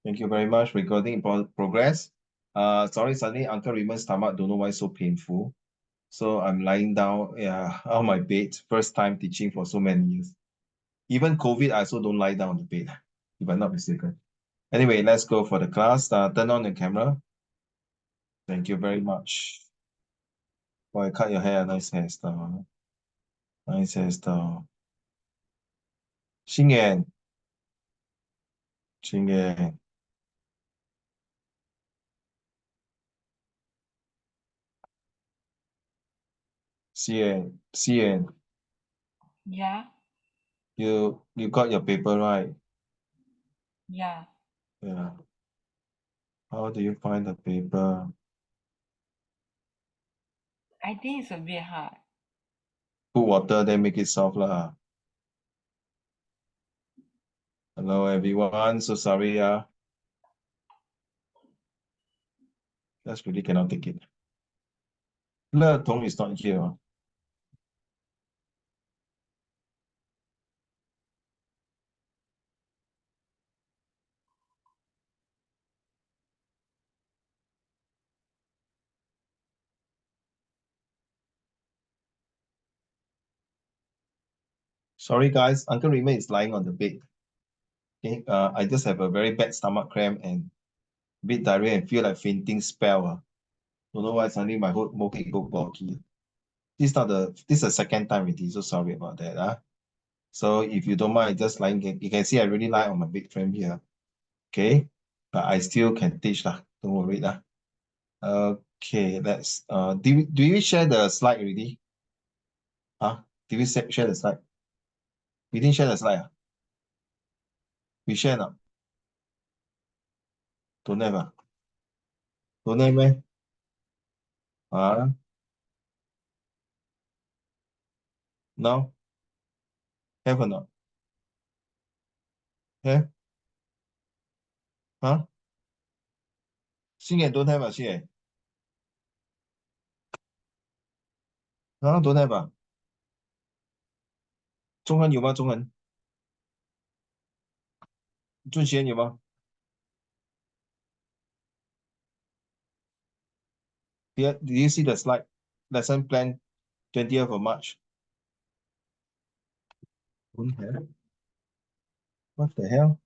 Thank you very much. Recording in progress. Sorry, suddenly Uncle Raymond's stomach don't know why so painful. So I'm lying down on my bed. First time teaching for so many years. Even COVID, I also don't lie down on the bed, if I'm not mistaken. Anyway, let's go for the class. Turn on the camera. Thank you very much. Boy, cut your hair, nice hairstyle. Nice hairstyle. Xingyan. Xingyan. Xian. Xian. Yeah. You got your paper right? Yeah. Yeah. How do you find the paper? I think it's a bit hard. Put water, then make it soft lah. Hello everyone, so sorry. Just really cannot take it. Le Tong is not here. Sorry guys, Uncle Raymond is lying on the bed. Okay, I just have a very bad stomach cramp and a bit diarrhea and feel like fainting spell. Don't know why suddenly my whole mochi go blocky. This is the second time already, so sorry about that. So if you don't mind, just lying, you can see I really lie on my bed frame here. Okay, but I still can teach lah. Don't worry lah. Okay, let's do you share the slide already? Did we share the slide? We didn't share the slide. We share now. Don't have. Don't have, man. Now? Have or not? Have? Huh? Xingyan don't have Xingyan. Don't have 中恒有吗？中恒？俊贤有吗？ Did you see the slide? Lesson plan 20th of March. Don't have. What the hell?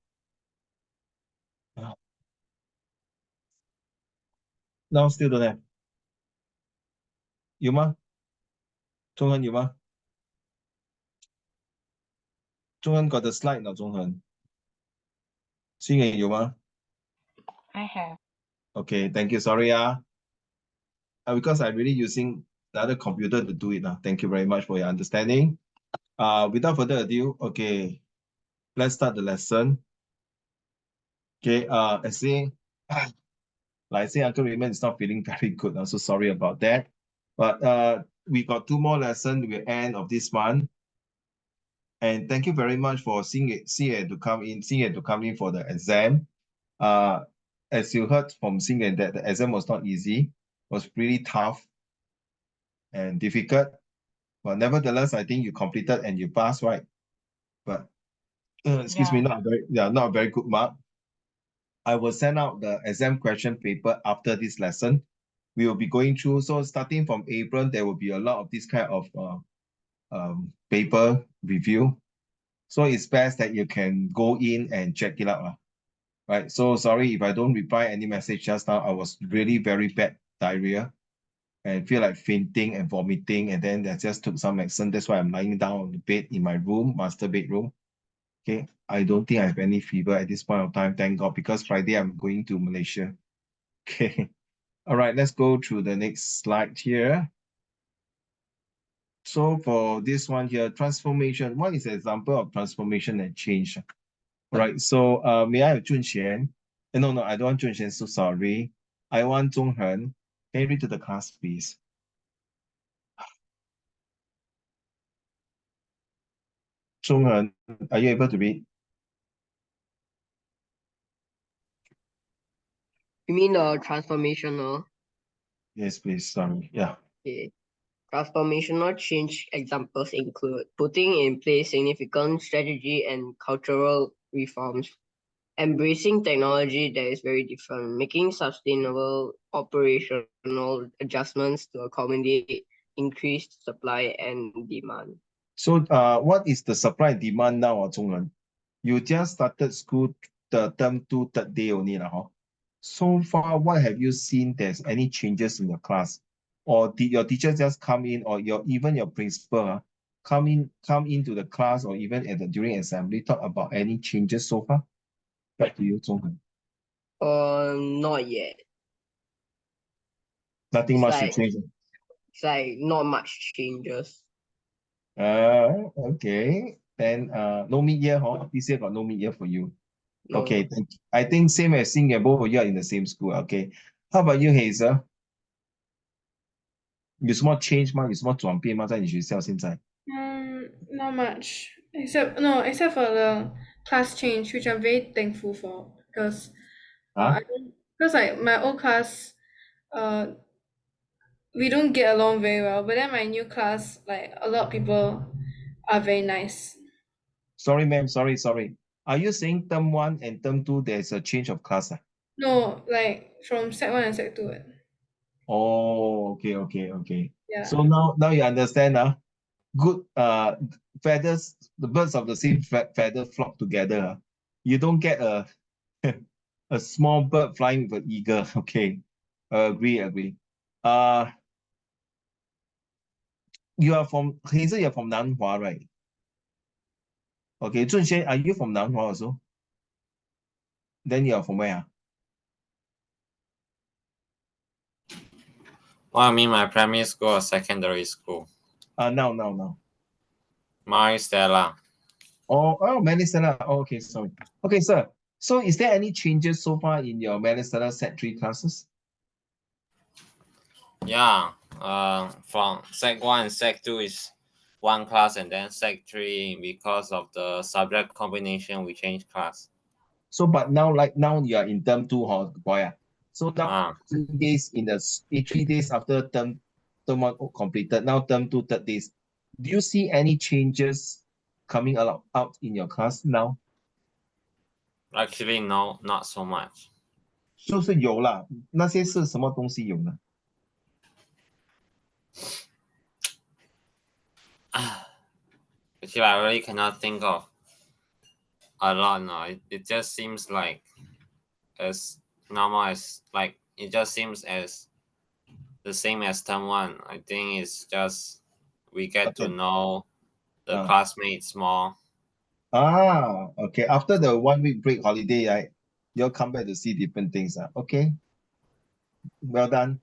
Now still don't have. 有吗？中恒有吗？中恒 got the slide 呢？中恒。星野有吗？ I have. Okay, thank you. Sorry, because I'm really using the other computer to do it now. Thank you very much for your understanding. Without further ado, okay, let's start the lesson. Okay, like I say, Uncle Raymond is not feeling very good. I'm so sorry about that. But we got 2 more lessons at the end of this month. And thank you very much for seeing it to come in for the exam. As you heard from Xingyan that the exam was not easy, was pretty tough and difficult. But nevertheless, I think you completed and you passed, right? But excuse me, not a very good mark. I will send out the exam question paper after this lesson. We will be going through. So starting from April, there will be a lot of this kind of paper review. So it's best that you can go in and check it out. Right. So sorry if I don't reply any message just now. I was really very bad diarrhea and feel like fainting and vomiting. And then I just took some medicine. That's why I'm lying down on the bed in my room, master bedroom. Okay. I don't think I have any fever at this point of time. Thank God, because Friday I'm going to Malaysia. Okay. All right. Let's go through the next slide here. So for this one here, transformation. What is an example of transformation and change? All right. So may I have Junxian? No, I don't want Junxian. So sorry. I want Zhonghen. Can you read to the class, please? Zhonghen, are you able to read? You mean the transformational? Yes, please. Sorry. Yeah. Okay. Transformational change examples include putting in place significant strategy and cultural reforms, embracing technology that is very different, making sustainable operational adjustments to accommodate increased supply and demand. So what is the supply and demand now, Zhongren? You just started school the term 2 third day only, huh? So far, what have you seen there's any changes in your class? Or did your teacher just come in, or even your principal come into the class, or even during assembly, talk about any changes so far? Back to you, Zhonghen. Not yet. Nothing It's much to like change. it's like not much changes. Okay. Then no mid-year, huh? This year got no mid-year for you. No. Okay, I think same as Xing, both of you are in the same school. Okay. How about you, Hazel? 有什么 change 吗？有什么转变吗？在你学校现在？ Not much. Except for the class change, which I'm very thankful for because Huh? I don't because like my old class, uh, we don't get along very well. But then my new class, like a lot of people are very nice. Sorry, ma'am. Sorry. Are you saying term 1 and term 2, there's a change of class? No, like from Sec 1 and Sec 2. Oh, okay. Yeah. So now you understand, good feathers, the birds of the same feather flock together. You don't get a a small bird flying with an eagle. Okay. Agree. Uh, you are from Hazel, you're from Nanhua, right? Okay, Zunxuan, are you from Nanhua also? Then you are from where? Well, I mean my primary school or secondary school? Now. My Stella. Oh, Manistela. Oh, okay, sorry. Okay, sir. So is there any changes so far in your Manistela Set 3 classes? Yeah. From Sec 1 and Sec 2 is one class, and then Sec 3, because of the subject combination, we changed class. So, but now you are in term 2, boy. So now 3 days 3 days after term 1 completed, now term 2 third days. Do you see any changes coming out in your class now? Actually, no, not so much. 就是有啦，那些是什么东西有呢？ Actually, I really cannot think of a lot now. It just seems like as normal as like it just seems as the same as term 1. I think it's just we get to know the classmates more. Okay. After the 1 week break holiday, right? You'll come back to see different things. Okay. Well done.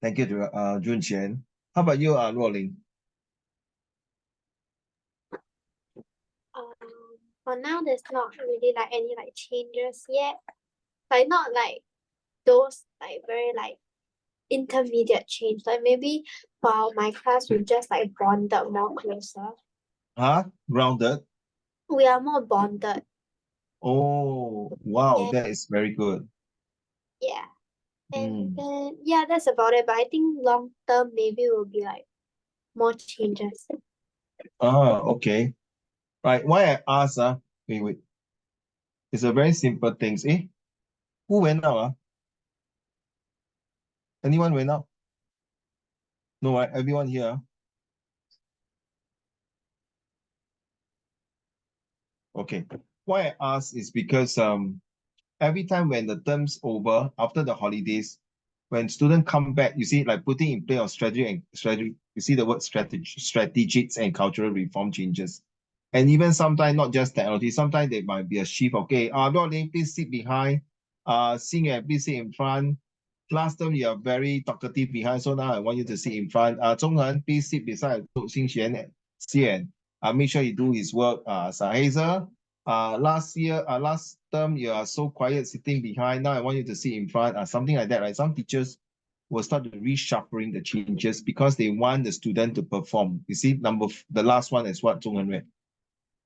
Thank you to Junqian. How about you, Ruoling? For now, there's not really like any like changes yet. Like not like those like very like intermediate change. Like maybe for my class, we just like bonded more closer. Grounded? We are more bonded. Oh, wow, Yeah. that is very good. Yeah. And then yeah, that's about it. But I think long term maybe will be like more changes. Okay. Right. Why I ask, wait. It's a very simple thing. Who went out? Anyone went out? No, right? Everyone here. Okay. Why I ask is because every time when the term's over, after the holidays, when students come back, you see, like putting in place of strategy, you see the word strategics and cultural reform changes. And even sometimes not just technology, sometimes there might be a shift. Okay, Ruoling, please sit behind. Xing, please sit in front. Last time you are very talkative behind, so now I want you to sit in front. Zhonghen, please sit beside Xingxuan, Xian. Make sure you do his work. Hazel, last term you are so quiet sitting behind. Now I want you to sit in front. Something like that, right? Some teachers will start to reshuffling the changes because they want the student to perform. You see, the last one is what Zhonghen read.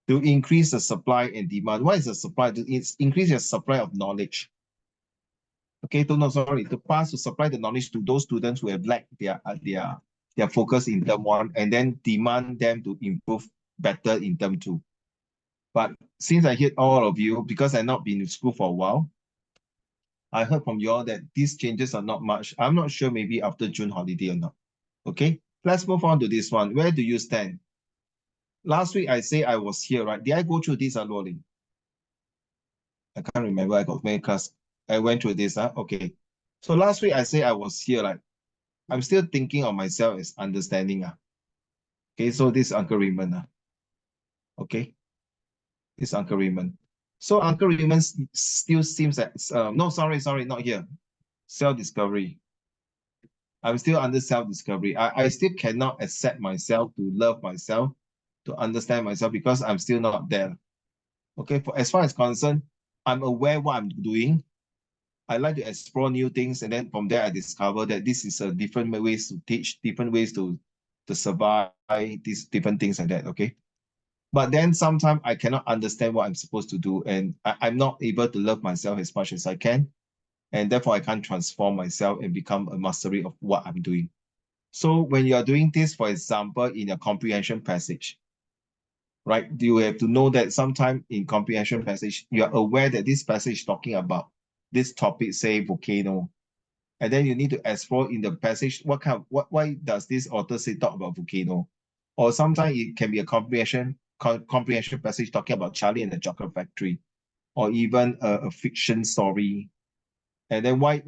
To increase the supply and demand. What is the supply? It's increase your supply of knowledge. Okay, to pass to supply the knowledge to those students who have lacked their focus in term 1, and then demand them to improve better in term 2. But since I heard all of you, because I've not been in school for a while, I heard from you all that these changes are not much. I'm not sure maybe after June holiday or not. Okay, let's move on to this one. Where do you stand? Last week I say I was here, right? Did I go through this, Loli? I can't remember. I got many class. I went through this, huh? Okay. So last week I say I was here, like I'm still thinking of myself as understanding. Okay, so this is Uncle Raymond. Okay, this is Uncle Raymond. So Uncle Raymond still seems that, no, sorry, not here. Self-discovery. I'm still under self-discovery. I still cannot accept myself, to love myself, to understand myself, because I'm still not there. Okay, for as far as concerned, I'm aware what I'm doing. I like to explore new things, and then from there I discover that this is a different ways to teach, different ways to survive, these different things like that. Okay, but then sometimes I cannot understand what I'm supposed to do, and I'm not able to love myself as much as I can, and therefore I can't transform myself and become a mastery of what I'm doing. So when you are doing this, for example, in a comprehension passage, right, you have to know that sometime in comprehension passage, you are aware that this passage is talking about this topic, say volcano, and then you need to explore in the passage why does this author say talk about volcano, or sometimes it can be a comprehension passage talking about Charlie and the Chocolate Factory, or even a fiction story, and then why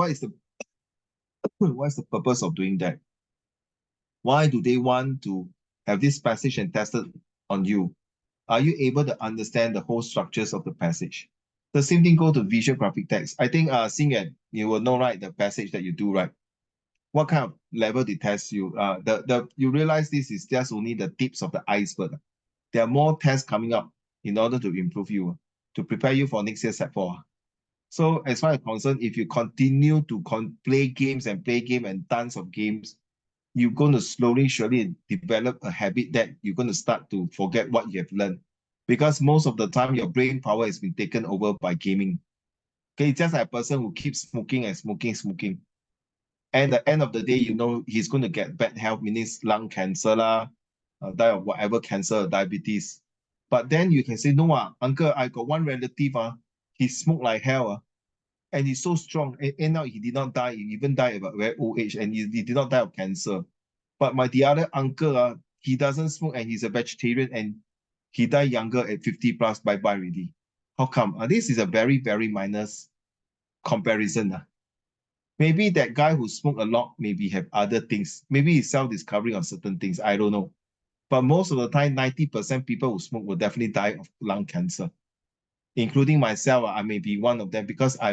is the what's the purpose of doing that? Why do they want to have this passage and tested on you? Are you able to understand the whole structures of the passage? The same thing go to visual graphic text. I think Xing Yuan, you will know, right, the passage that you do, right? What kind of level they test you? You realize this is just only the tips of the iceberg. There are more tests coming up in order to improve you, to prepare you for next year's Set 4. So as far as concerned, if you continue to play games and tons of games, you're going to slowly, surely develop a habit that you're going to start to forget what you have learned. Because most of the time, your brain power has been taken over by gaming. Okay, just like a person who keeps smoking and smoking. And at the end of the day, you know, he's going to get bad health, meaning lung cancer, die of whatever cancer, diabetes. But then you can say, no, uncle, I got one relative, he smoked like hell, and he's so strong. And now he did not die, he even died at a very old age, and he did not die of cancer. But the other uncle, he doesn't smoke and he's a vegetarian, and he died younger at 50 plus, bye-bye already. How come? This is a very, very minor comparison. Maybe that guy who smoked a lot maybe have other things. Maybe he's self-discovering on certain things. I don't know. But most of the time, 90% people who smoke will definitely die of lung cancer, including myself. I may be one of them, because I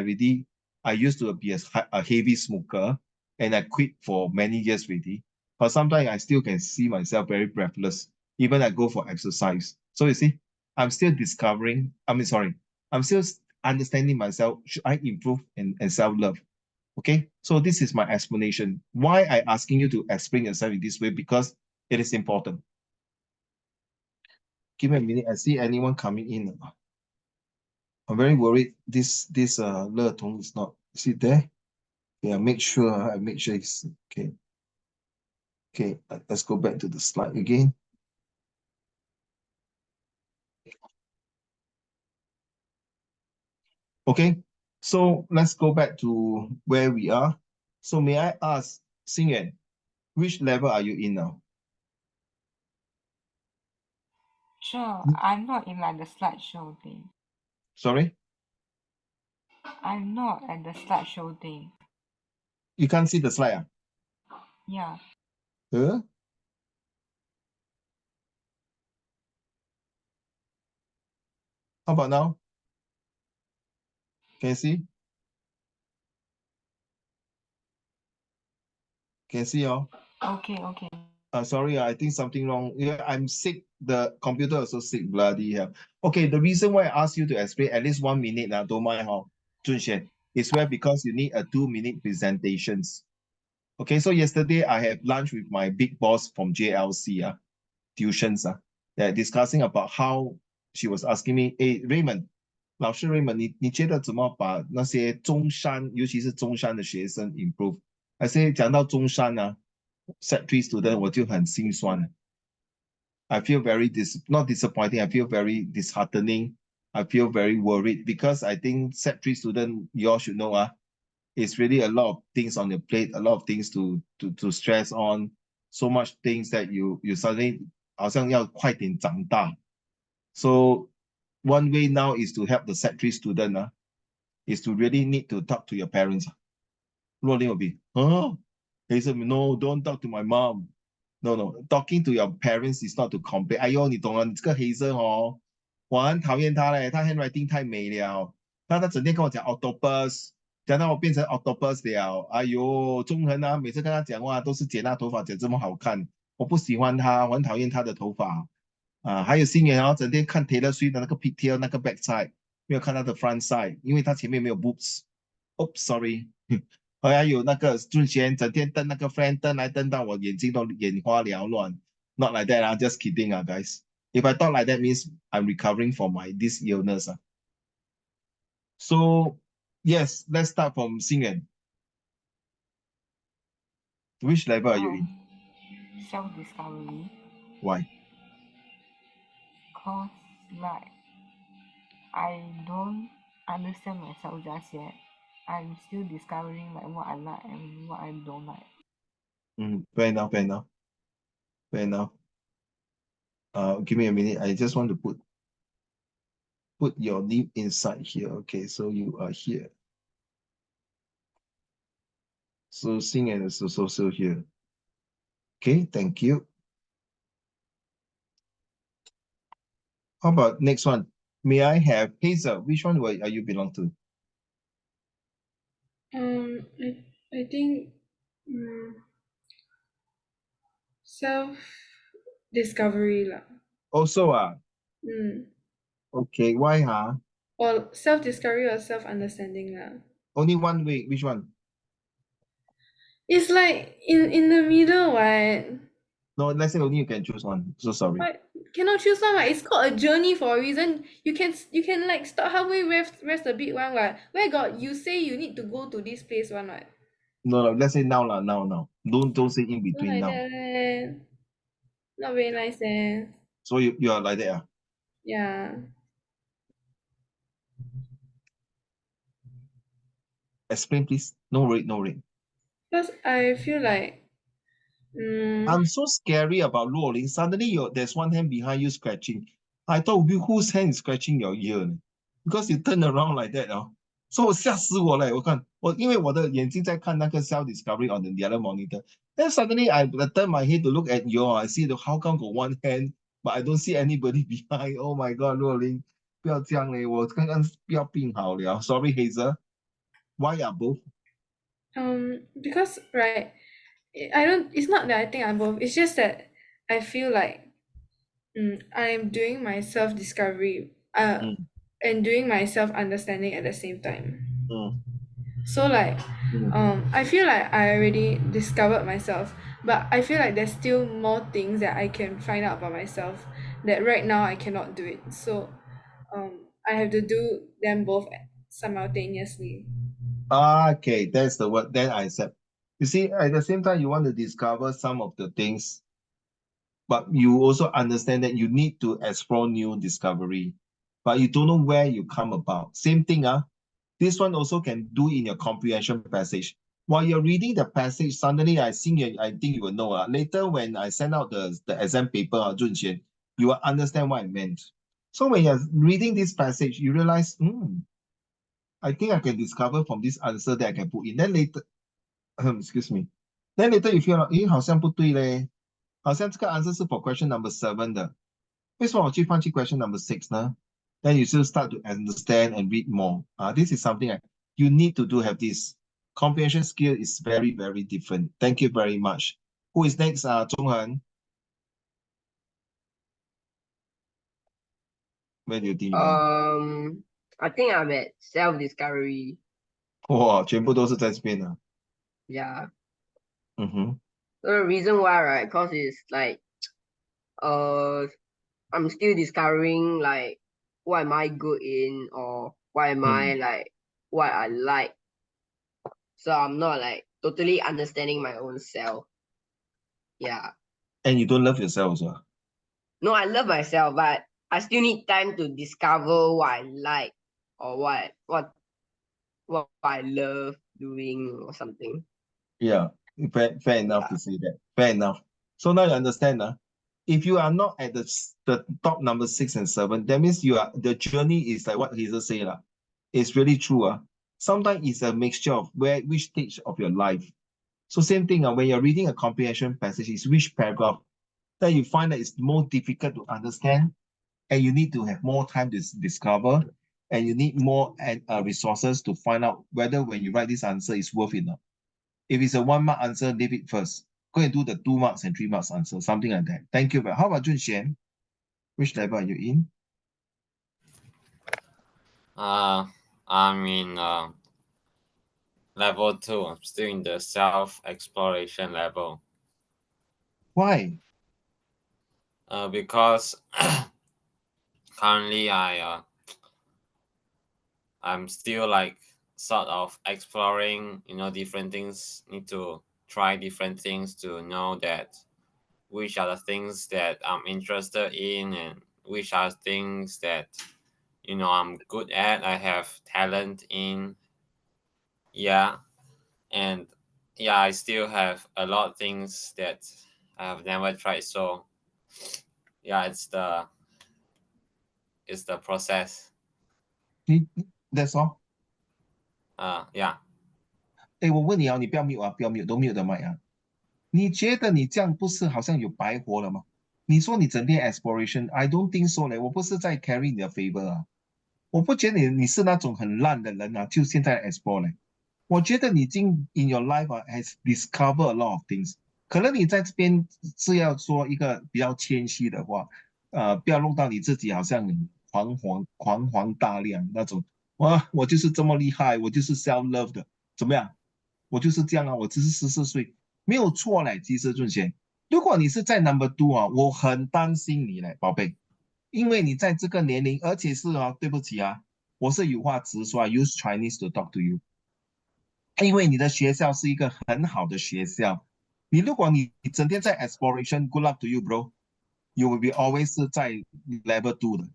used to be a heavy smoker, and I quit for many years already. But sometimes I still can see myself very breathless, even I go for exercise. So you see, I'm still discovering, I'm still understanding myself. Should I improve and self-love? Okay, so this is my explanation. Why I asking you to explain yourself in this way? Because it is important. Give me a minute. I see anyone coming in. I'm very worried. This Le Tong is not. Is it there? Yeah, make sure. I make sure it's okay. Okay, let's go back to the slide again. Okay, so let's go back to where we are. So may I ask, Xing Yuan, which level are you in now? Sure, I'm not in like the slideshow thing. Sorry? I'm not at the slideshow thing. You can't see the slide? Yeah. Huh? How about now? Can you see? Can you see y'all? Okay. Sorry, I think something wrong. Yeah, I'm sick. The computer also sick, bloody hell. Okay, the reason why I asked you to explain at least 1 minute now, don't mind how, Junxian, is where because you need a 2-minute presentations. Okay, so yesterday I had lunch with my big boss from JLC, tuitions, they're discussing about how she was asking me, hey, Raymond, 老师 Raymond, 你觉得怎么把那些中山，尤其是中山的学生 improve？ I say 讲到中山Set 3 student 我就很心酸了。I feel very not disappointing. I feel very disheartening. I feel very worried because I think Sec 3 student, you all should know, it's really a lot of things on your plate, a lot of things to stress on, so much things that you suddenly 好像要快点长大. So one way now is to help the Sec 3 student, is to really need to talk to your parents. Rolling will be, he said, no, don't talk to my mom. No. Talking to your parents is not to compare. 哎呦，你懂了，你这个黑色哦，我很讨厌他嘞，他 handwriting 太美了。他整天跟我讲 octopus，讲到我变成 octopus 了。哎呦，中恒啊，每次跟他讲话都是剪那头发剪这么好看，我不喜欢他，我很讨厌他的头发。还有新人整天看 Taylor Swift 的那个 pigtail 那个 backside，没有看他的 front side，因为他前面没有 boobs。Oops, sorry 。还有那个俊贤整天瞪那个 friend 瞪来瞪到我眼睛都眼花缭乱。Not like that, just kidding, guys. If I thought like that means I'm recovering from this illness. So yes, let's start from Xingyan. Which level are you in? Self-discovery. Why? Cause like I don't understand myself just yet. I'm still discovering like what I like and what I don't like. Fair enough, fair enough. Fair enough. Give me a minute. I just want to put your name inside here. Okay, so you are here. So Xingyan is also here. Okay, thank you. How about next one? May I have Hazel? Which one are you belong to? I think self-discovery lah. Also, Mm. okay, why, Or self-discovery or self-understanding lah. Only one way, which one? It's like in the middle, what? No, let's say only you can choose one. So sorry. But cannot choose one, right? It's called a journey for a reason. You can like start halfway, rest a bit one, right? Where got you say you need to go to this place one, right? No, let's say now lah, now. Don't say in Not between like now. that leh. Not very nice eh. So you are like that, Yeah. Explain, please. No worry. Because I feel like I'm so scary about rolling. Suddenly there's one hand behind you scratching. I thought whose hand is scratching your ear? Because you turn around like that, So 我吓死我了，因为我的眼睛在看那个 self discovery on the other monitor. Then suddenly I turn my head to look at you. I see how come got one hand, but I don't see anybody behind. Oh my god, 若琳，不要这样嘞，我刚刚不要病好了。Sorry, Hazel. Why are both? because right, it's not that I think I'm both. It's just that I feel like I'm doing my self-discovery and doing my self-understanding at the same time. So like I feel like I already discovered myself, but I feel like there's still more things that I can find out about myself that right now I cannot do it. So I have to do them both simultaneously. Okay, that's the word. Then I accept. You see, at the same time, you want to discover some of the things, but you also understand that you need to explore new discovery, but you don't know where you come about. Same thing, this one also can do in your comprehension passage. While you're reading the passage, suddenly I think you will know. Later when I send out the exam paper, Junxian, you will understand what I meant. So when you're reading this passage, you realize, I think I can discover from this answer that I can put in. Then later, excuse me. Then later you feel like, 好像不对嘞，好像这个 answer 是 for question number 7的，为什么我去放弃 question number 6呢？ Then you still start to understand and read more. This is something you need to do have this. Comprehension skill is very, very different. Thank you very much. Who is next? Zhonghan. Where do you think you are? I think I'm at self-discovery. 哇，全部都是在这边啊。Yeah. So the reason why, right? Because it's like, I'm still discovering like what am I good in, or what am I like, what I like. So I'm not like totally understanding my own self. Yeah. And you don't love yourself, No, I love myself, but I still need time to discover what I like or what I love doing or something. Yeah, fair enough to say that. Fair enough. So now you understand, if you are not at the top number 6 and 7, that means the journey is like what Hazel say lah. It's really true. Sometimes it's a mixture of which stage of your life. So same thing, when you're reading a comprehension passage, is which paragraph that you find that it's more difficult to understand, and you need to have more time to discover, and you need more resources to find out whether when you write this answer is worth it or not. If it's a 1 mark answer, leave it first. Go and do the 2 marks and 3 marks answer, something like that. Thank you. How about Jun Xian? Which level are you in? I'm in level 2. I'm still in the self-exploration level. Why? Because currently I'm still like sort of exploring, different things. Need to try different things to know that which are the things that I'm interested in and which are things that I'm good at, I have talent in. Yeah. And yeah, I still have a lot of things that I have never tried. So yeah, it's the process. That's all. Yeah. 我问你你不要 mute 不要 mute，都 mute 的麦你觉得你这样不是好像有白活了吗？你说你整天 exploration，I don't think so 嘞，我不是在 carry 你的 favor 我不觉得你是那种很烂的人就现在 explore 嘞。我觉得你已经 in your life has discovered a lot of things。可能你在这边是要说一个比较谦虚的话，不要弄到你自己好像很狂妄大量那种。我就是这么厉害，我就是 self love 的，怎么样？我就是这样我只是14岁，没有错嘞。其实俊贤，如果你是在 number two 我很担心你嘞，宝贝，因为你在这个年龄，而且是对不起我是有话直说，use Chinese to talk to you。因为你的学校是一个很好的学校，如果你整天在 exploration，good luck to you bro，you will be always 是在 level 2的，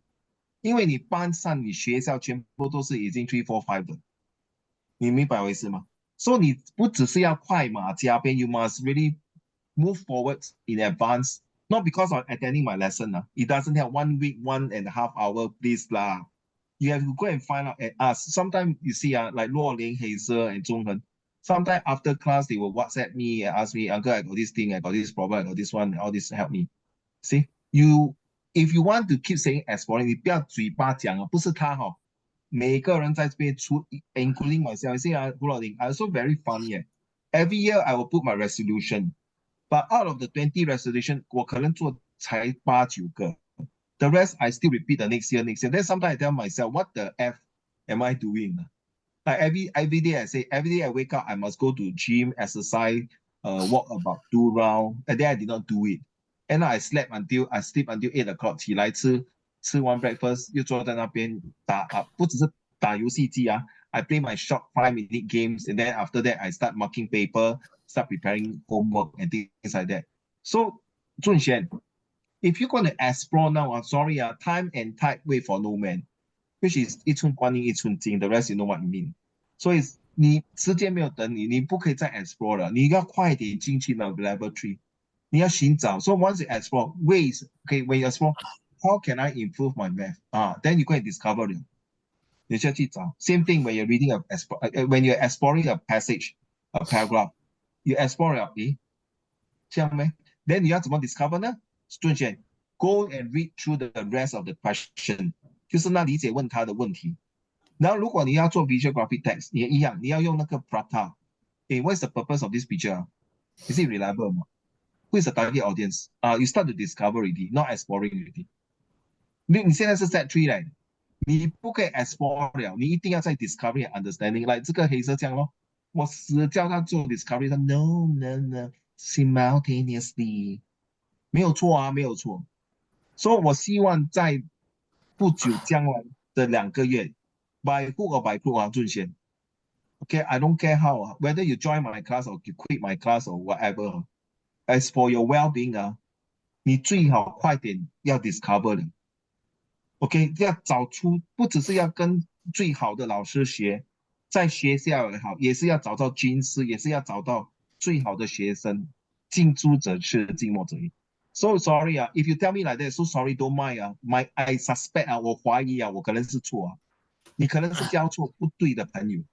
因为你班上你学校全部都是已经3、4、5的，你明白我意思吗？所以你不只是要快马加鞭 ，you must really move forward in advance. Not because of attending my lesson. It doesn't have 1 week, 1.5 hour, please lah. You have to go and find out and ask. Sometimes you see, like Luo Ling, Hazel, and Zhong Hen. Sometimes after class, they will WhatsApp me and ask me, Uncle, I got this thing, I got this problem, I got this one, all this help me. See, if you want to keep saying exploring, 你不要嘴巴讲不是他每个人在这边出 including myself. See, Luo Ling, I also very funny. Every year I will put my resolution, but out of the 20 resolution, 我可能做才8、9个。The rest I still repeat the next year. Then sometimes I tell myself, what the F am I doing? Like every day I say, every day I wake up, I must go to gym, exercise, walk about 2 rounds, and then I did not do it. And I sleep until 8 o'clock 起来吃完 breakfast 又坐在那边不只是打游戏机I play my short 5-minute games, and then after that I start marking paper, start preparing homework and things like that. So, Zun Xian, if you're going to explore now, sorry, time and tide wait for no man, which is 一寸光阴一寸金 the rest you know what I mean. 所以你时间没有等你不可以再 explore 了，你要快点进去了 level 3，你要寻找。So once you explore ways, okay, when you explore, how can I improve my math? Then you go and discover it. 你就要去找。Same thing when you're reading when you're exploring a passage, a paragraph, you explore 了，这样咩？ Then 你要怎么 discover 呢？俊贤 ，go and read through the rest of the question， 就是那理解问他的问题。然后如果你要做 visual graphic text， 也一样，你要用那个 Prata。What's the purpose of this picture? Is it reliable? Who is the target audience? You start to discover already, not exploring already. 你现在是 set 3嘞，你不可以 explore 了，你一定要在 discovery and understanding。来，这个黑色这样咯，我死叫他做 discovery， 他 no simultaneously。没有错没有错。所以我希望在不久将来的2个月 by hook or by crook 俊贤 ，Okay, I don't care how whether you join my class or you quit my class or whatever. As for your well-being 你最好快点要 discover 的。OK，要找出不只是要跟最好的老师学，在学校也好，也是要找到军师，也是要找到最好的学生。近朱者赤，近墨者黑。So sorry 啊，if you tell me like that, so sorry, don't mind 啊，I suspect 啊，我怀疑啊，我可能是错啊，你可能是交错不对的朋友，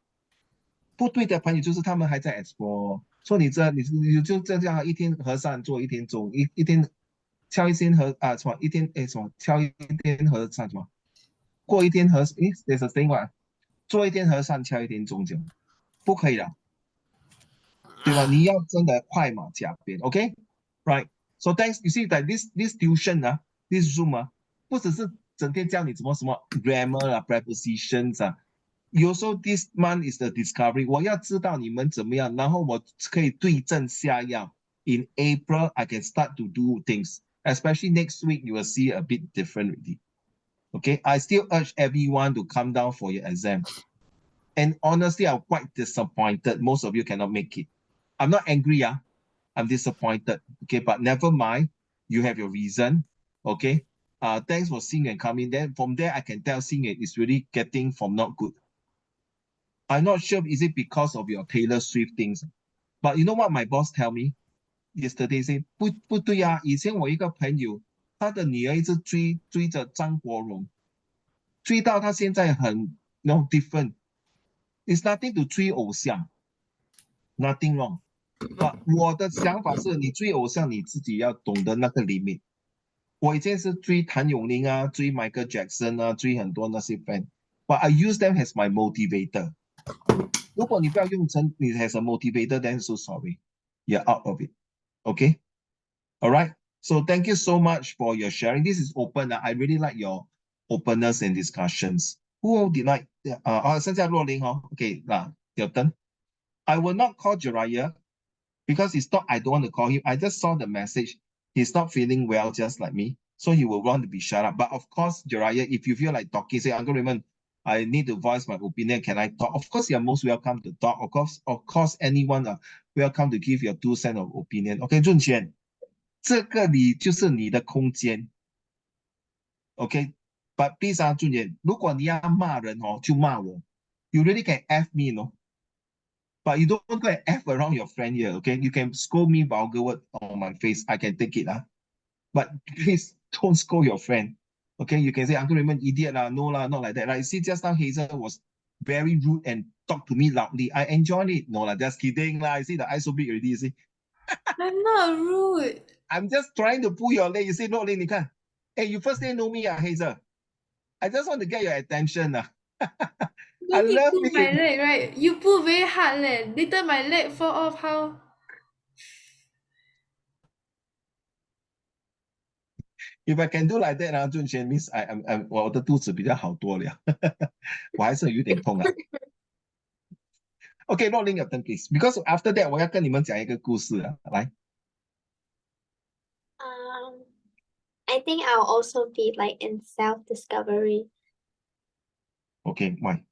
不对的朋友就是他们还在 explore，说你这你就这样一天和尚做一天钟，一天敲一天什么一天什么敲一天和尚什么。过一天和there's a thing 吧，做一天和尚敲一天钟这样，不可以的，对吧？你要真的快马加鞭，OK，right？ So thanks. You see that this tuition 啊，this Zoom 啊，不只是整天教你怎么什么 grammar 啊，prepositions 啊，有时候 this month is the discovery。我要知道你们怎么样，然后我可以对症下药。In April, I can start to do things. Especially next week, you will see a bit different already. Okay, I still urge everyone to come down for your exam. And honestly, I'm quite disappointed. Most of you cannot make it. I'm not angry, I'm disappointed. Okay, but never mind. You have your reason. Okay. Thanks for seeing and coming. Then from there, I can tell seeing it is really getting from not good. I'm not sure is it because of your Taylor Swift things. But you know what my boss tell me yesterday? Say 不对啊，以前我一个朋友，他的女儿一直追着张国荣，追到他现在很 no different. It's nothing to 追偶像 ，nothing wrong. But 我的想法是你追偶像，你自己要懂得那个 limit。我以前是追谭咏麟啊，追 Michael Jackson 啊，追很多那些 fan，but I use them as my motivator。如果你不要用成你 as a motivator，then so sorry，you're out of it. Okay, all right. So thank you so much for your sharing. This is open. I really like your openness and discussions. Who did not? 剩下若琳哦。Okay，your turn. I will not call Jiraiya because it's not. I don't want to call him. I just saw the message. He's not feeling well, just like me. So he will want to be shut up. But of course, Jiraiya, if you feel like talking, say, Uncle Raymond, I need to voice my opinion. Can I talk? Of course, you're most welcome to talk. Of course, anyone are welcome to give your 2 cents of opinion. Okay, 润轩，这个里就是你的空间。OK，but please 啊，俊彦，如果你要骂人哦，就骂我。You really can F me, no? But you don't go and F around your friend here, okay? You can scold me vulgar word on my face. I can take it. But please don't scold your friend. Okay, you can say, Uncle Raymond, idiot. No, not like that. Right? See, just now Hazel was very rude and talked to me loudly. I enjoyed it. No, just kidding. I see the eyes so big already. You see, I'm not rude. I'm just trying to pull your leg. You see, no, Lin, hey, you first day know me, Hazel. I just want to get your attention. I Don't need love pull it. my leg, right? You pull very hard leh. Later my leg fall off, how? If I can do like that 啊，俊贤 means I'm 我的肚子比较好多了，我还是有点痛啊。Okay, not link your turn, please. Because after that 我要跟你们讲一个故事啊，来。I think I'll also be like in self-discovery Okay, why?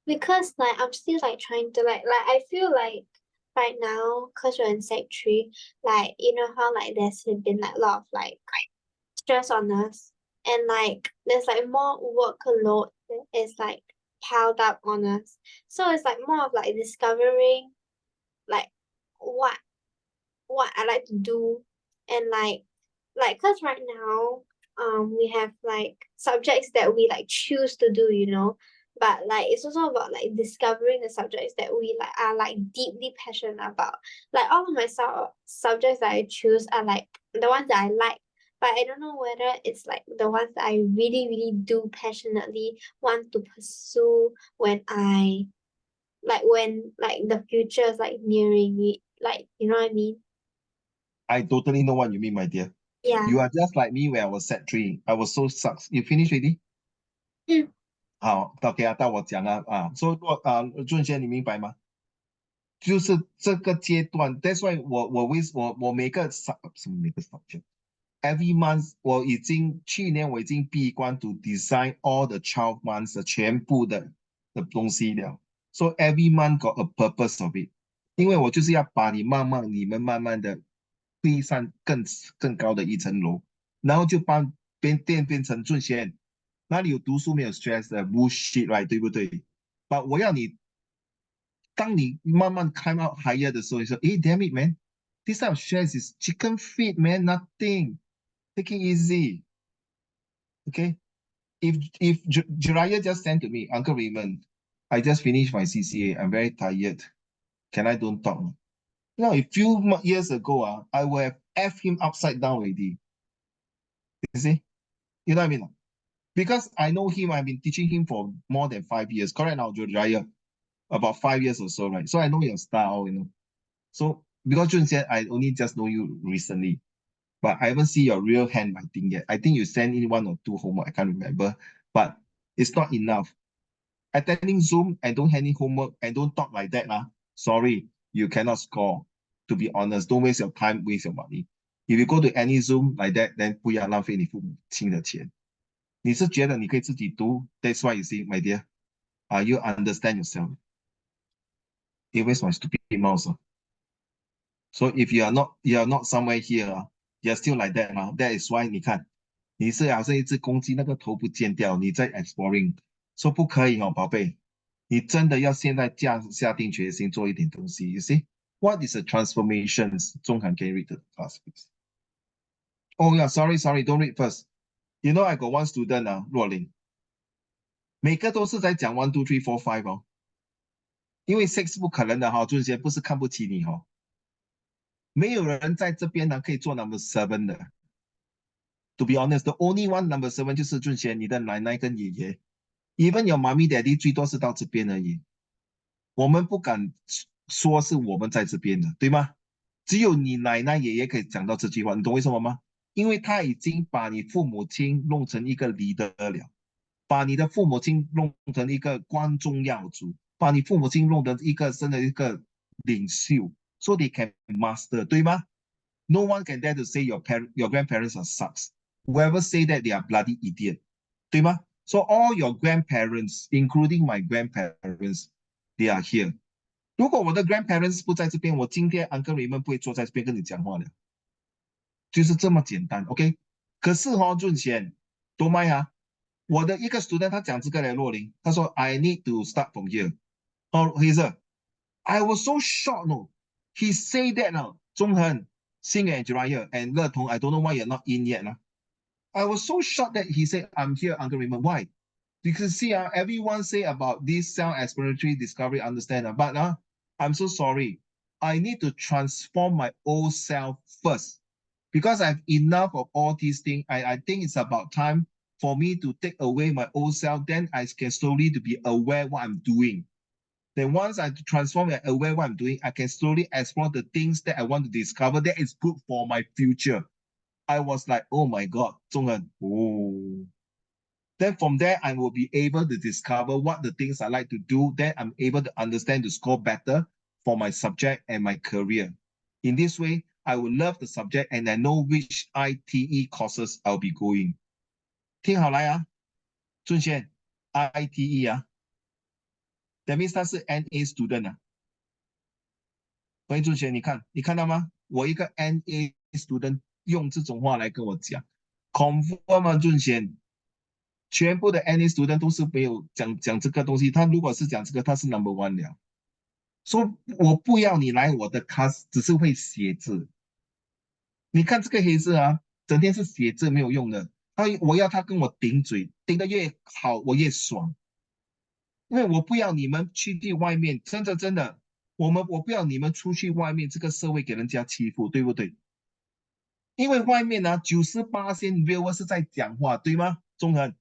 because like I'm still like trying to like I feel like right now, cause we're in Sec 3, like you know how like there's been like a lot of like stress on us and like there's like more workload that is like piled up on us. So it's like more of like discovering like what I like to do and like cause right now we have like subjects that we like choose to do, you know. But like it's also about like discovering the subjects that we like are like deeply passionate about. Like all of my subjects that I choose are like the ones that I like, but I don't know whether it's like the ones that I really, really do passionately want to pursue when when the future is like nearing me. Like, you know what I mean? I totally know what you mean, my dear. Yeah. You are just like me when I was Sec 3. I was so sucks. You finish already? 好，OK 啊，到我讲所以俊贤你明白吗？就是这个阶段，That's why 我每个什么每个 subject。Every month 去年我已经闭关 to design all the 12 months 的全部的东西了。So every month got a purpose of it。因为我就是要把你们慢慢的推上更高的一层楼，然后就变成俊贤，哪里有读书没有 stress 的 bullshit right 对不对？但我要你，当你慢慢 climb out higher 的时候，你说，诶 damn it man, this type of stress is chicken feed man, nothing, take it easy, okay? If Jiraiya just sent to me, Uncle Raymond, I just finished my CCA, I'm very tired. Can I don't talk? You know, a few years ago, I would have F him upside down already. You see? You know what I mean? Because I know him, I've been teaching him for more than 5 years. Correct now, Jiraiya? About 5 years or so, right? So I know your style, you know. So because Jun said I only just know you recently, but I haven't seen your real handwriting yet. I think you sent in 1 or 2 homework, I can't remember, but it's not enough. Attending Zoom and don't hand in homework and don't talk like that, sorry, you cannot score. To be honest, don't waste your time, waste your money. If you go to any Zoom like that, then 不要浪费你父母亲的钱。你是觉得你可以自己读 That's why you see, my dear, you understand yourself. It waste my stupid mouse. So if you are not somewhere here, you're still like that. That is why 你看，你是好像一只公鸡，那个头不见掉，你在 exploring， 说不可以宝贝，你真的要现在下定决心做一点东西。You see, what is the transformations? 中涵 can read the class, please. Oh yeah, sorry, don't read first. You know I got one student 若琳，每个都是在讲 1, 2, 3, 4, 5哦，因为 6不可能的俊杰不是看不起你没有人在这边可以做 number 7的。To be honest, the only one number 7就是俊贤，你的奶奶跟爷爷。Even your mommy daddy 最多是到这边而已。我们不敢说是我们在这边的，对吗？只有你奶奶爷爷可以讲到这句话，你懂为什么吗？因为他已经把你父母亲弄成一个leader了，把你的父母亲弄成一个光宗耀祖，把你父母亲弄成一个真的一个领袖，so they can master，对吗？No one can dare to say your grandparents are sucks. Whoever say that they are bloody idiot. 对吗？ So all your grandparents, including my grandparents, they are here. 如果我的 grandparents 不在这边，我今天 Uncle Raymond 不会坐在这边跟你讲话的。就是这么简单 ，OK？ 可是俊贤，多麦我的一个 student 他讲这个来洛林，他说 I need to start from here. Hazel, I was so shocked, no. He say that now, 中恒 Sing and Jiraiya and Le Tong, I don't know why you're not in yet. I was so shocked that he said, I'm here, Uncle Raymond. Why? Because see, everyone say about this self-explanatory discovery, understand, but I'm so sorry. I need to transform my old self first. Because I have enough of all these things, I think it's about time for me to take away my old self. Then I can slowly to be aware what I'm doing. Then once I transform and aware what I'm doing, I can slowly explore the things that I want to discover that is good for my future. I was like, oh my God, Zhonghen. Oh. Then from there, I will be able to discover what the things I like to do. Then I'm able to understand to score better for my subject and my career. In this way, I will love the subject and I know which ITE courses I'll be going. 听好来俊贤 ITE That means 他是 NA student 俊贤，你看到吗？我一个 NA student 用这种话来跟我讲 ，confirm 俊贤，全部的 NA student 都是没有讲这个东西。他如果是讲这个，他是 number 1了。说我不要你来我的 class， 只是会写字。你看这个黑字整天是写字没有用的。我要他跟我顶嘴，顶得越好，我越爽。因为我不要你们去外面，真的，我不要你们出去外面这个社会给人家欺负，对不对？因为外面98% viewer 是在讲话，对吗？中恒，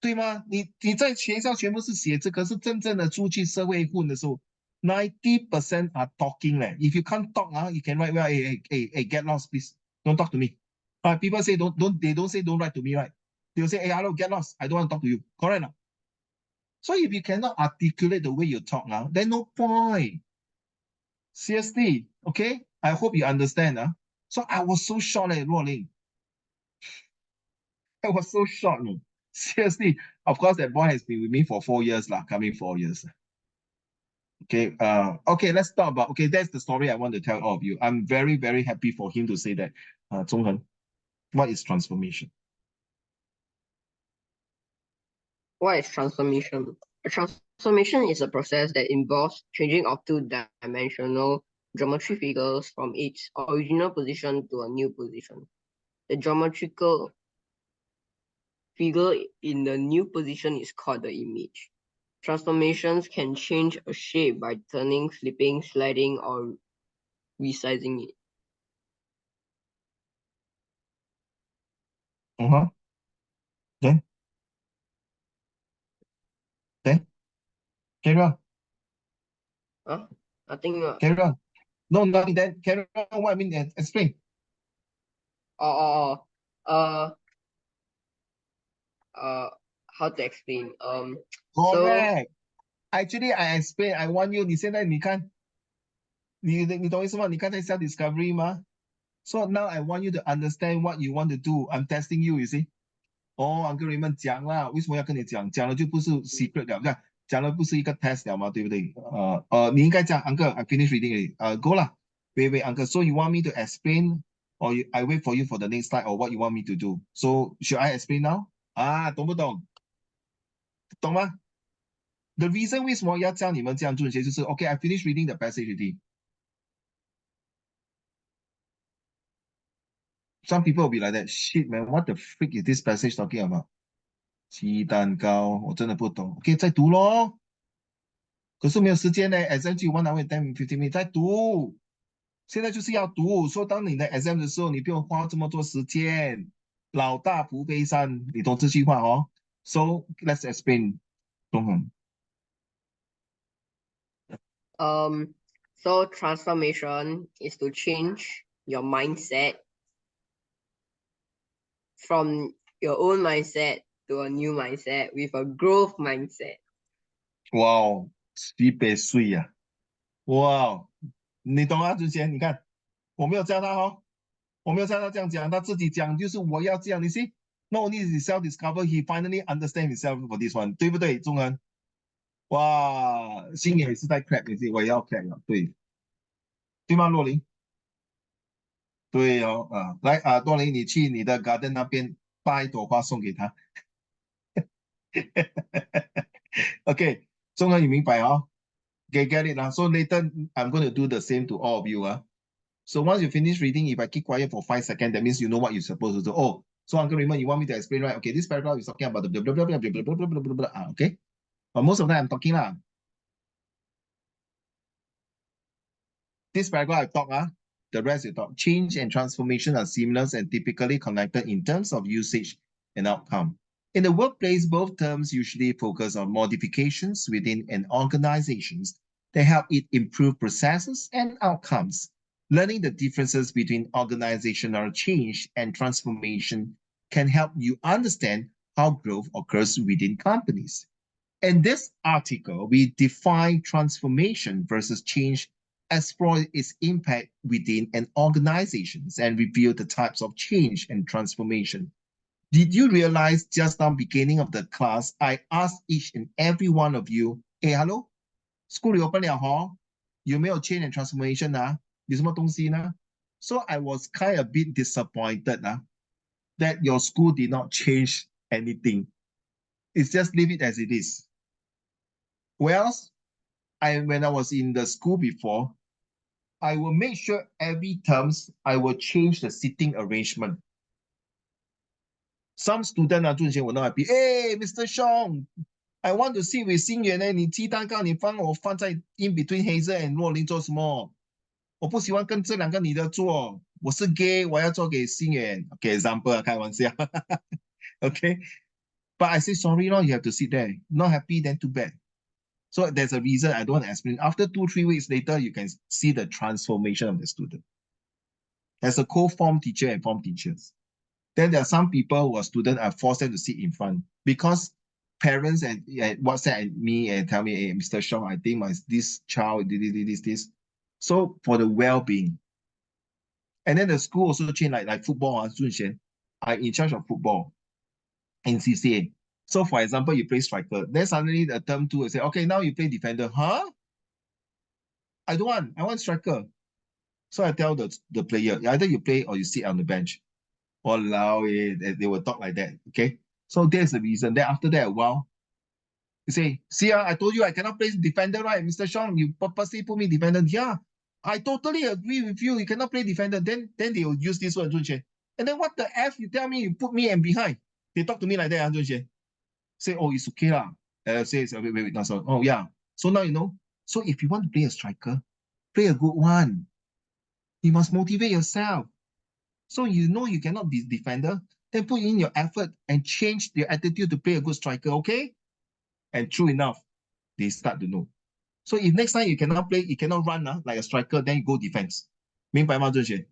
对吗？你在学校全部是写这个，是真正的出去社会混的时候，90% are talking 嘞。If you can't talk you can write well. Hey, get lost, please. Don't talk to me. People say they don't say don't write to me, right? They'll say, hey, hello, get lost. I don't want to talk to you. Correct? So if you cannot articulate the way you talk then no point. Seriously, okay? I hope you understand. So I was so shocked at Rolling. I was so shocked. No? Seriously, of course, that boy has been with me for 4 years, coming 4 years. Okay, okay, let's talk about, okay, that's the story I want to tell all of you. I'm very, very happy for him to say that. Zhonghen, what is transformation? What is transformation? A transformation is a process that involves changing of two-dimensional geometry figures from its original position to a new position. The geometrical figure in the new position is called the image. Transformations can change a shape by turning, flipping, sliding, or resizing it. Then, carry on, Huh? Nothing. carry on. No, nothing, then carry on, what I mean, explain. Uh, uh, how to explain? So Correct. Actually, I explain, I want you, 你懂意思吗？你刚才 self discovery 吗？ So now I want you to understand what you want to do. I'm testing you, you see. ，Uncle Raymond 讲啦，为什么要跟你讲？讲了就不是 secret 了，看讲了不是一个 test 了嘛，对不对？你应该讲，Uncle, I finish reading it. Go 啦，wait, Uncle. So you want me to explain, or I wait for you for the next slide, or what you want me to do? So should I explain now? 懂不懂？懂吗？The reason 为什么要教你们这样做些，就是 OK, I finish reading the passage already. Some people will be like that. Shit, man, what the freak is this passage talking about? 鸡蛋糕，我真的不懂。OK, 再读咯。可是没有时间呢，exam 只有1 hour and 10-15 minutes，再读。现在就是要读，说当你的 exam 的时候，你不用花这么多时间。老大不悲伤，你懂这句话哦？So let's explain. So transformation is to change your mindset from your own mindset to a new mindset with a growth mindset. 哇哦，西北水呀！哇哦，你懂啊？之前你看，我没有教他哦，我没有教他这样讲，他自己讲就是我要这样。你 see, not only is he self-discover, he finally understand himself for this one，对不对？中文，哇，心也是在 clap，你 see，我也要 clap 了，对，对吗？洛林？对哦，来多林，你去你的 garden 那边拔一朵花送给他。OK，中文你明白哦？Get it 啦。So later I'm going to do the same to all of you So once you finish reading, if I keep quiet for 5 seconds, that means you know what you're supposed to do. Oh, so Uncle Raymond, you want me to explain, right? Okay, this paragraph is talking about the blah, blah, blah, blah, blah, blah, blah, blah, blah, blah, okay? But most of the time I'm talking lah. This paragraph I talk, the rest you talk. Change and transformation are seamless and typically connected in terms of usage and outcome. In the workplace, both terms usually focus on modifications within an organization that help it improve processes and outcomes. Learning the differences between organizational change and transformation can help you understand how growth occurs within companies. In this article, we define transformation versus change, explore its impact within an organization, and review the types of change and transformation. Did you realize just now beginning of the class, I asked each and every one of you, hey, hello, school reopen 了吼，有没有 change and transformation 啊？有什么东西呢？ So I was kind of a bit disappointed that your school did not change anything. It's just leave it as it is. Whereas when I was in the school before, I will make sure every terms I will change the seating arrangement. Some student 我 not happy. Hey, Mr. Shong, I want to sit with 新元你鸡蛋糕你放我放在 in between Hazel and 若琳做什么？我不喜欢跟这两个女的做，我是 gay， 我要做给新元。Okay, example 开玩笑。Okay, but I say sorry, you have to sit there. Not happy, then too bad. So there's a reason I don't want to explain. After 2-3 weeks later, you can see the transformation of the student. There's a co-form teacher and form teachers. Then there are some people who are students, I force them to sit in front because parents and WhatsApp me and tell me, hey, Mr. Shaw, I think this child did this. So for the well-being. And then the school also changed like football, I'm in charge of football in CCA. So for example, you play striker. Then suddenly the term 2 will say, okay, now you play defender. Huh? I don't want. I want striker. So I tell the player, either you play or you sit on the bench. Walao, they will talk like that. Okay. So there's the reason. Then after that, wow, you say, see, I told you I cannot play defender, right? Mr. Sean, you purposely put me defender. Yeah, I totally agree with you. You cannot play defender. Then they will use this word, Junxie. And then what the F you tell me you put me and behind? They talk to me like that, Junxie. Say, oh, it's okay lah. Say, wait, no, so, oh yeah. So now you know. So if you want to play a striker, play a good one. You must motivate yourself. So you know you cannot be defender, then put in your effort and change your attitude to play a good striker, okay? And true enough, they start to know. So if next time you cannot play, you cannot run like a striker, then you go defense. 明白吗，郑雪？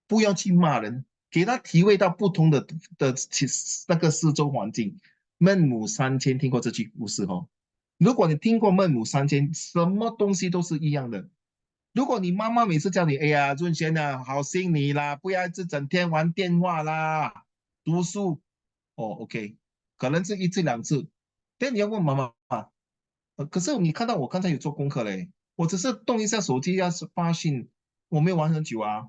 不要去骂人，给他体会到不同的那个四周环境。孟母三迁，听过这句故事哦？如果你听过孟母三迁，什么东西都是一样的。如果你妈妈每次叫你，哎呀，润贤啊，好心你啦，不要一直整天玩电话啦，读书，哦，OK，可能是一次两次，但你要问妈妈，可是你看到我刚才有做功课嘞，我只是动一下手机要是发信，我没有玩很久啊。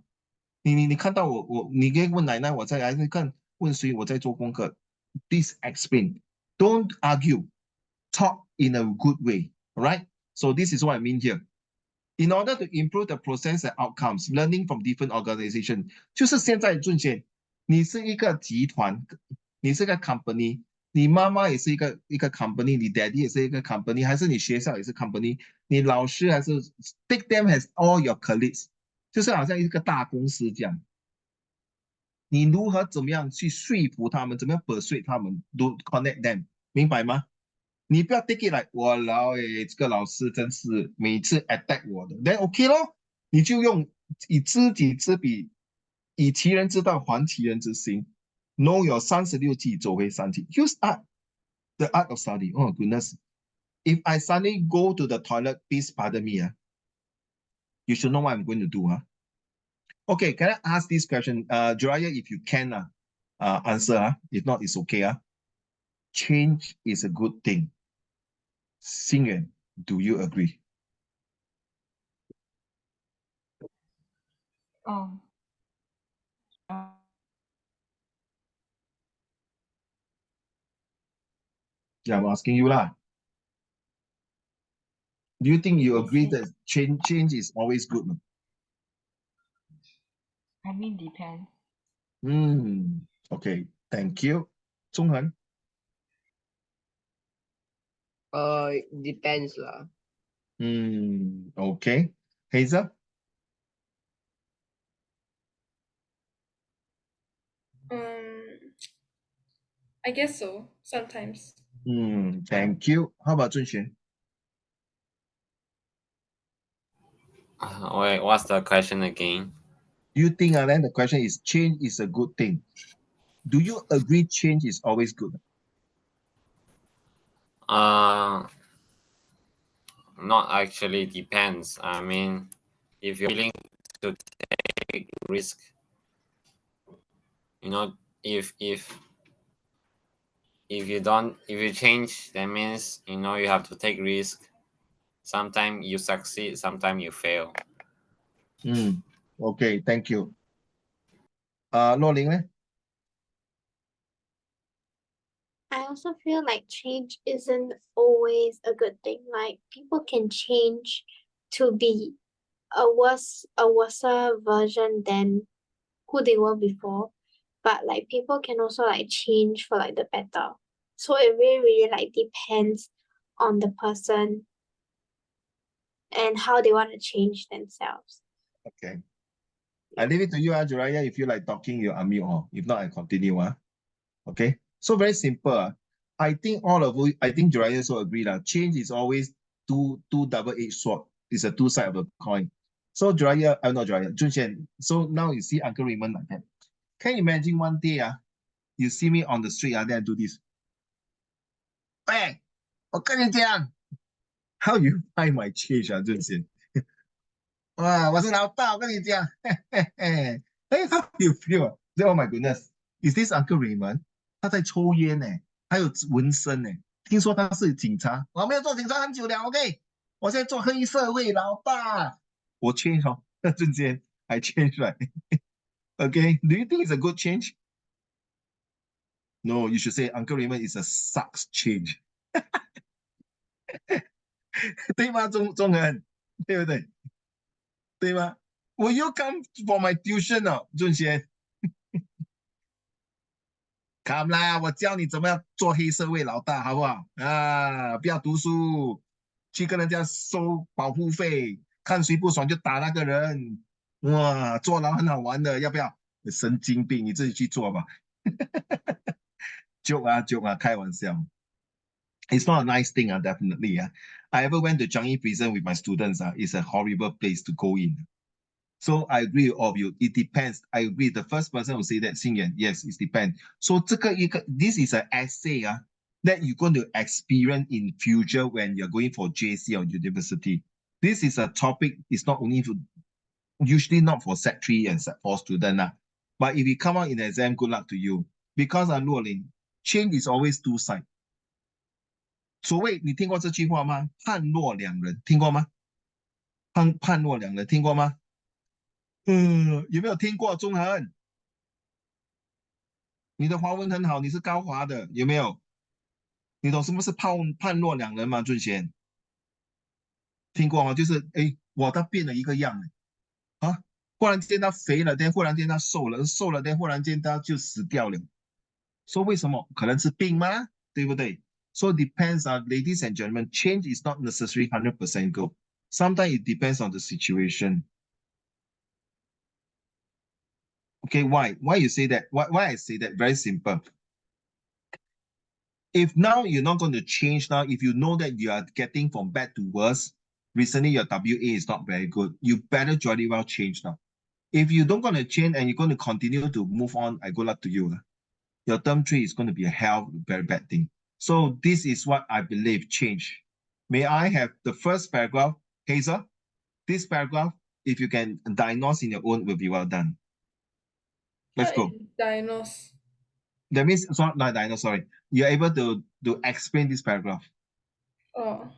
你看到你可以问奶奶，我在还是看问谁我在做功课。Please explain. Don't argue. Talk in a good way. All right. So this is what I mean here. In order to improve the process and outcomes, learning from different organizations， 就是现在俊贤，你是一个集团，你是个 company， 你妈妈也是一个 company， 你 daddy 也是一个 company， 还是你学校也是 company， 你老师还是 take them as all your colleagues， 就是好像一个大公司这样。你如何怎么样去说服他们，怎么样 persuade 他们 ，to connect them， 明白吗？你不要 take it like 我老诶，这个老师真是每次 attack 我的，then OK 咯，你就用以知己知彼，以其人之道还其人之心。Know your 36计，走为上计。Use art, the art of study. Oh goodness, if I suddenly go to the toilet, please pardon me. You should know what I'm going to do. Okay, can I ask this question? Jiraiya, if you can answer. If not, it's okay. Change is a good thing. Xingyuan, do you agree? Um, Yeah, I'm asking you lah. Do you think you agree that change is always good? I mean, depends. Okay, thank you. Zhonghan? Depends lah. Okay. Hazel? I guess so, sometimes. Thank you. How about Zunxuan? Wait, what's the question again? Do you think, then the question is change is a good thing? Do you agree change is always good? Not actually, depends. I mean, if you're willing to take risk, if you change, that means you have to take risk. Sometimes you succeed, sometimes you fail. Okay, thank you. Lo Ling? I also feel like change isn't always a good thing. Like people can change to be a worse version than who they were before. But like people can also like change for like the better. So it really like depends on the person and how they want to change themselves. Okay. I leave it to you, Jiraiya. If you like talking, you unmute. If not, I continue. Okay. So very simple. I think all of you, I think Jiraiya also agree that change is always two double-edged sword. It's a two side of the coin. So Jiraiya, not Jiraiya, Junxian. So now you see Uncle Raymond like that. Can you imagine one day, you see me on the street, then I do this. Hey, 我跟你讲 how you find my change, Junxian? 哇，我是老大，我跟你讲，hey, how you feel? Oh my goodness, is this Uncle Raymond? 他在抽烟呢，还有纹身呢。听说他是警察，我没有做警察很久了，OK？我现在做黑社会老大。我 change 哦，瞬间 I change right. Okay, do you think it's a good change? No, you should say Uncle Raymond is a sucks change. 对吗，中恒？对不对？对吗？Will you come for my tuition 哦，俊贤？Come 啦，我教你怎么样做黑社会老大，好不好？啊，不要读书，去跟人家收保护费，看谁不爽就打那个人。哇，坐牢很好玩的，要不要？神经病，你自己去做吧。joke 啊，开玩笑。It's not a nice thing, definitely. I ever went to Changi prison with my students. It's a horrible place to go in. So I agree with all of you. It depends. I agree. The first person will say that, Xinyan, yes, it depends. So this is an essay that you're going to experience in future when you're going for JC or university. This is a topic. It's not only usually not for Sec 3 and Sec 4 student. But if you come out in the exam, good luck to you. Because change is always two sides. 所谓你听过这句话吗？判若两人，听过吗？判若两人，听过吗？有没有听过中恒？你的华文很好，你是高华的，有没有？你懂什么是判若两人吗？俊贤，听过吗？就是我他变了一个样啊，忽然间他肥了，忽然间他瘦了，瘦了，忽然间他就死掉了。说为什么？可能是病吗？对不对？So it depends ladies and gentlemen, change is not necessarily 100% good. Sometimes it depends on the situation. Okay, why? Why you say that? Why I say that? Very simple. If now you're not going to change now, if you know that you are getting from bad to worse, recently your WA is not very good, you better jolly well change now. If you don't going to change and you're going to continue to move on, I good luck to you. Your term 3 is going to be a very bad thing. So this is what I believe change. May I have the first paragraph, Hazel? This paragraph, if you can diagnose in your own, will be well done. Let's go. Diagnose. That means it's not diagnose, sorry. You're able to explain this paragraph. Oh.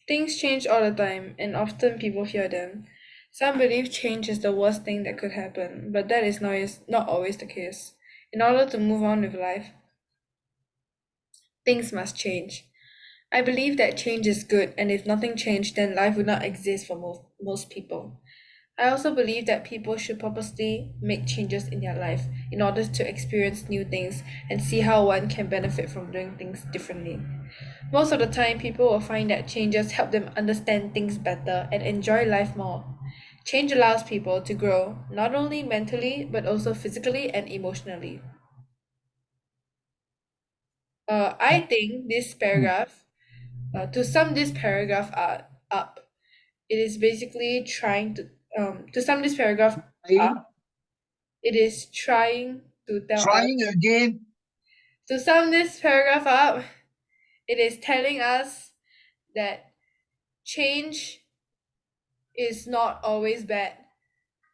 Things change all the time, and often people fear them. Some believe change is the worst thing that could happen, but that is not always the case. In order to move on with life, things must change. I believe that change is good, and if nothing changed, then life would not exist for most people. I also believe that people should purposely make changes in their life in order to experience new things and see how one can benefit from doing things differently. Most of the time, people will find that changes help them understand things better and enjoy life more. Change allows people to grow, not only mentally, but also physically and emotionally. I think this paragraph, to sum this paragraph up, it is basically to sum this paragraph up, it is trying to tell us, Trying again. to sum this paragraph up, it is telling us that change is not always bad,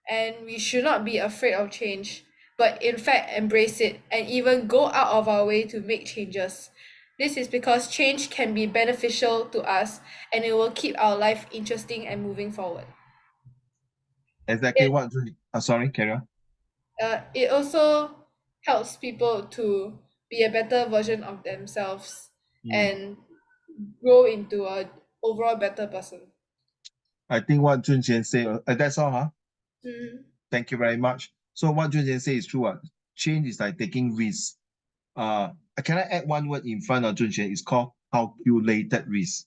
and we should not be afraid of change, but in fact embrace it and even go out of our way to make changes. This is because change can be beneficial to us and it will keep our life interesting and moving forward. Exactly what? Sorry, carry on. It also helps people to be a better version of themselves and grow into a overall better person. I think what Junxian said, that's all, huh? Thank you very much. So what Junxian said is true. Change is like taking risks. Can I add one word in front of Junxian? It's called calculated risk.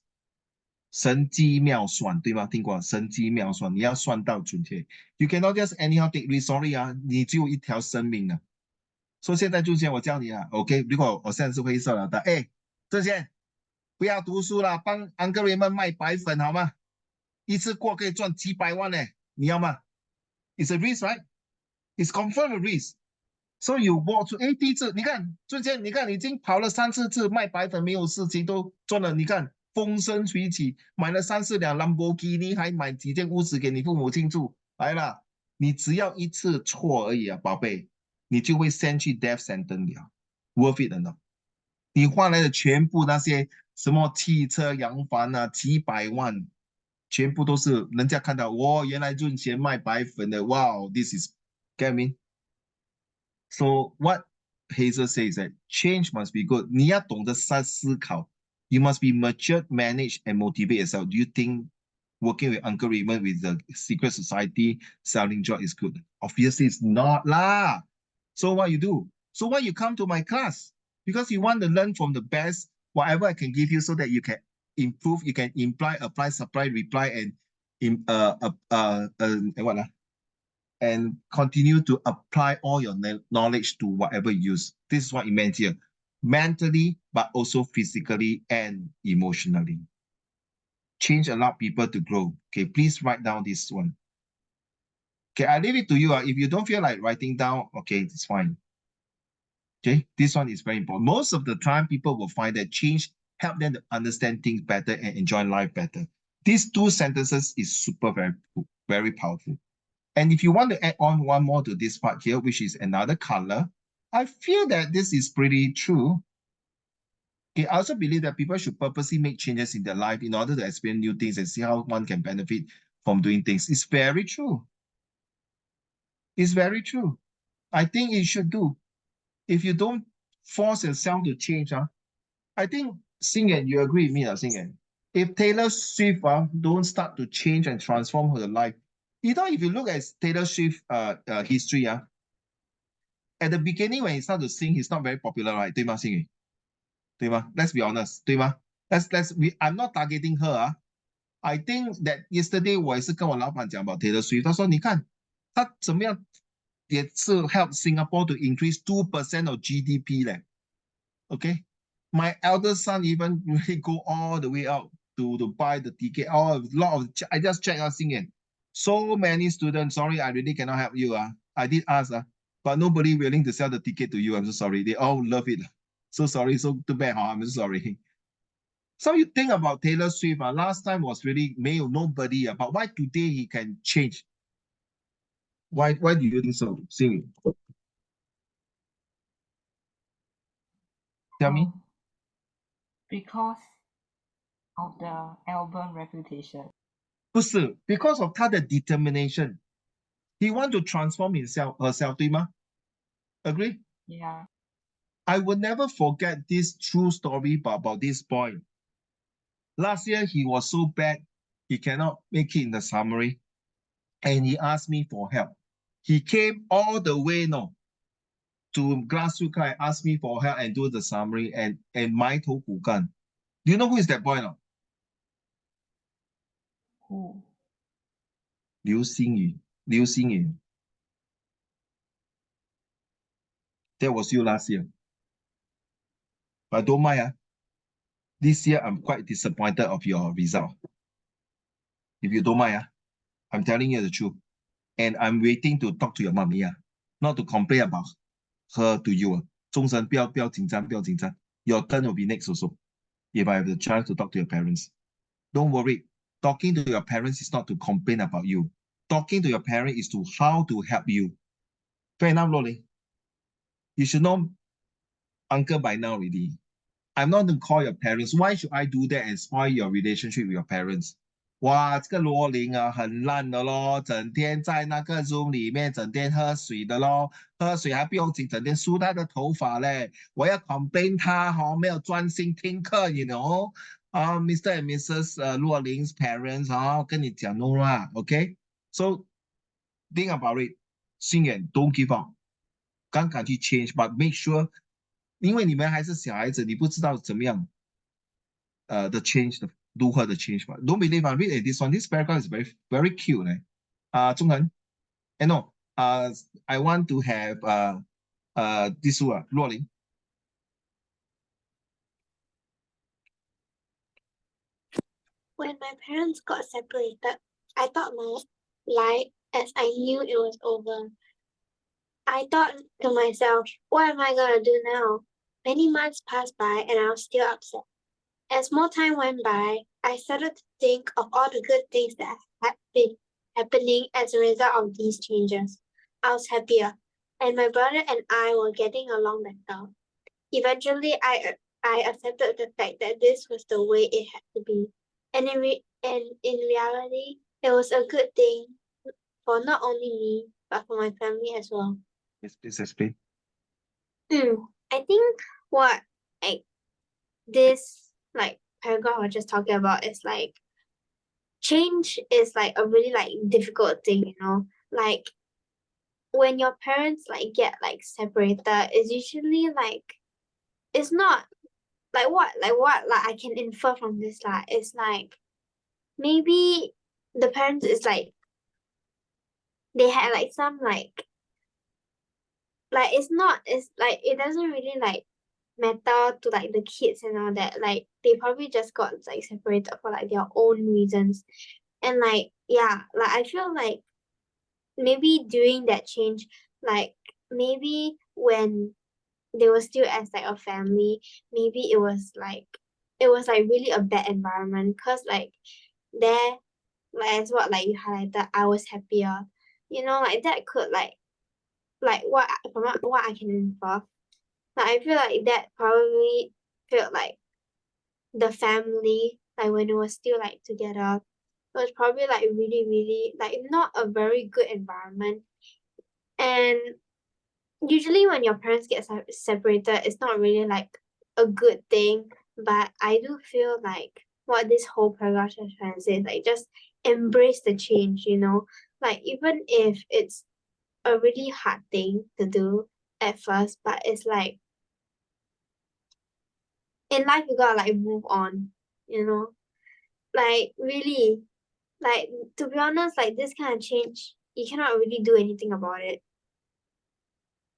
神机妙算，对吗？听过神机妙算，你要算到准确。You cannot just anyhow take risk. Sorry 你只有一条生命啊。所以现在Junxian我教你OK，如果我现在是灰色老大，Junxian不要读书了，帮 Uncle Raymond 卖白粉好吗？一次过可以赚几百万呢，你要吗？ It's a risk, right? It's confirmed a risk. So you walk to 第一次，你看最近，你看已经跑了3、4次卖白粉没有事情都赚了，你看风生水起，买了3、4辆兰博基尼，还买几间屋子给你父母庆祝。来了，你只要一次错而已宝贝，你就会先去 death sentence 了 ，worth it 的呢。你换来的全部那些什么汽车、洋房啊，几百万，全部都是人家看到，哇，原来润贤卖白粉的，哇 ，this is get me? So what Hazel says that change must be good. 你要懂得思考 you must be mature, manage, and motivate yourself. Do you think working with Uncle Raymond with the secret society selling job is good? Obviously, it's not lah. So what you do? So why you come to my class? Because you want to learn from the best, whatever I can give you, so that you can improve, you can imply, apply, supply, reply, and what and continue to apply all your knowledge to whatever you use. This is what it meant here. Mentally, but also physically and emotionally. Change allow people to grow. Okay, please write down this one. Okay, I leave it to you. If you don't feel like writing down, okay, it's fine. Okay, this one is very important. Most of the time, people will find that change help them to understand things better and enjoy life better. These two sentences is very powerful. And if you want to add on one more to this part here, which is another color, I feel that this is pretty true. Okay, I also believe that people should purposely make changes in their life in order to experience new things and see how one can benefit from doing things. It's very true. It's very true. I think you should do. If you don't force yourself to change, I think, Xingyan, you agree with me, Xingyan? If Taylor Swift don't start to change and transform her life, if you look at Taylor Swift history, at the beginning when he started to sing, he's not very popular, right? 对吗, Xingyan? 对吗? Let's be honest, 对吗? I'm not targeting her. I think that yesterday 我也是跟我老板讲 about Taylor Swift. 他说你看他怎么样也是 help Singapore to increase 2% of GDP 嘞. Okay, my elder son even really go all the way out to buy the ticket. I just checked out Xingyan. So many students. Sorry, I really cannot help you. I did ask, but nobody willing to sell the ticket to you. I'm so sorry. They all love it. So sorry. So too bad. I'm so sorry. So you think about Taylor Swift. Last time was really nobody. But why today he can change? Why do you think so? Xingyan, tell me. Because of the album reputation. 不是 because of 他的 determination. He want to transform herself, 对吗? Agree? Yeah. I will never forget this true story about this boy. Last year, he was so bad, he cannot make it in the summary, and he asked me for help. He came all the way to Grassroots and asked me for help and do the summary and 埋头苦干. Do you know who is that boy now? Who? 刘星宇. That was you last year. But don't mind. This year, I'm quite disappointed of your result. If you don't mind, I'm telling you the truth. And I'm waiting to talk to your mommy, not to complain about her to you. 终身不要紧张. Your turn will be next also. If I have the chance to talk to your parents. Don't worry. Talking to your parents is not to complain about you. Talking to your parents is to how to help you. Fair enough, Loli. You should know uncle by now already. I'm not going to call your parents. Why should I do that and spoil your relationship with your parents? 哇，这个罗琳很烂的咯，整天在那个 Zoom 里面，整天喝水的咯，喝水还不用紧，整天梳他的头发嘞。我要 complain 他没有专心听课 you know. Mr. and Mrs. 罗琳 's parents 跟你讲 no 啦 ，OK? So think about it. 心远 don't give up. 敢去 change, but make sure. 因为你们还是小孩子，你不知道怎么样the change, 如何的 change 吧。Don't believe I read this one. This paragraph is very cute 呢。中恒 no, I want to have this one, 若琳。When my parents got separated, I thought my life as I knew it was over. I thought to myself, what am I gonna do now? Many months passed by and I was still upset. As more time went by, I started to think of all the good things that had been happening as a result of these changes. I was happier, and my brother and I were getting along better. Eventually, I I accepted the fact that this was the way it had to be. And in reality, it was a good thing for not only me, but for my family as well. Yes, please explain. I think what like this like paragraph I was just talking about is like change is like a really like difficult thing, you know. Like when your parents like get like separated, it's usually like it's not like what I can infer from this is like maybe the parents is like they had like some like it's like it doesn't really like matter to like the kids and all that. Like they probably just got like separated for like their own reasons. And like yeah, like I feel like maybe during that change, like maybe when they were still as like a family, maybe it was like really a bad environment because like there like as what like you highlighted, I was happier. You know, like that could like what from what I can infer. Like I feel like that probably felt like the family, like when it was still like together, it was probably like really, really like not a very good environment. And usually when your parents get separated, it's not really like a good thing. But I do feel like what this whole paragraph is trying to say is like just embrace the change, you know? Like even if it's a really hard thing to do at first, but it's like in life you gotta like move on, you know? Like really, like to be honest, like this kind of change, you cannot really do anything about it.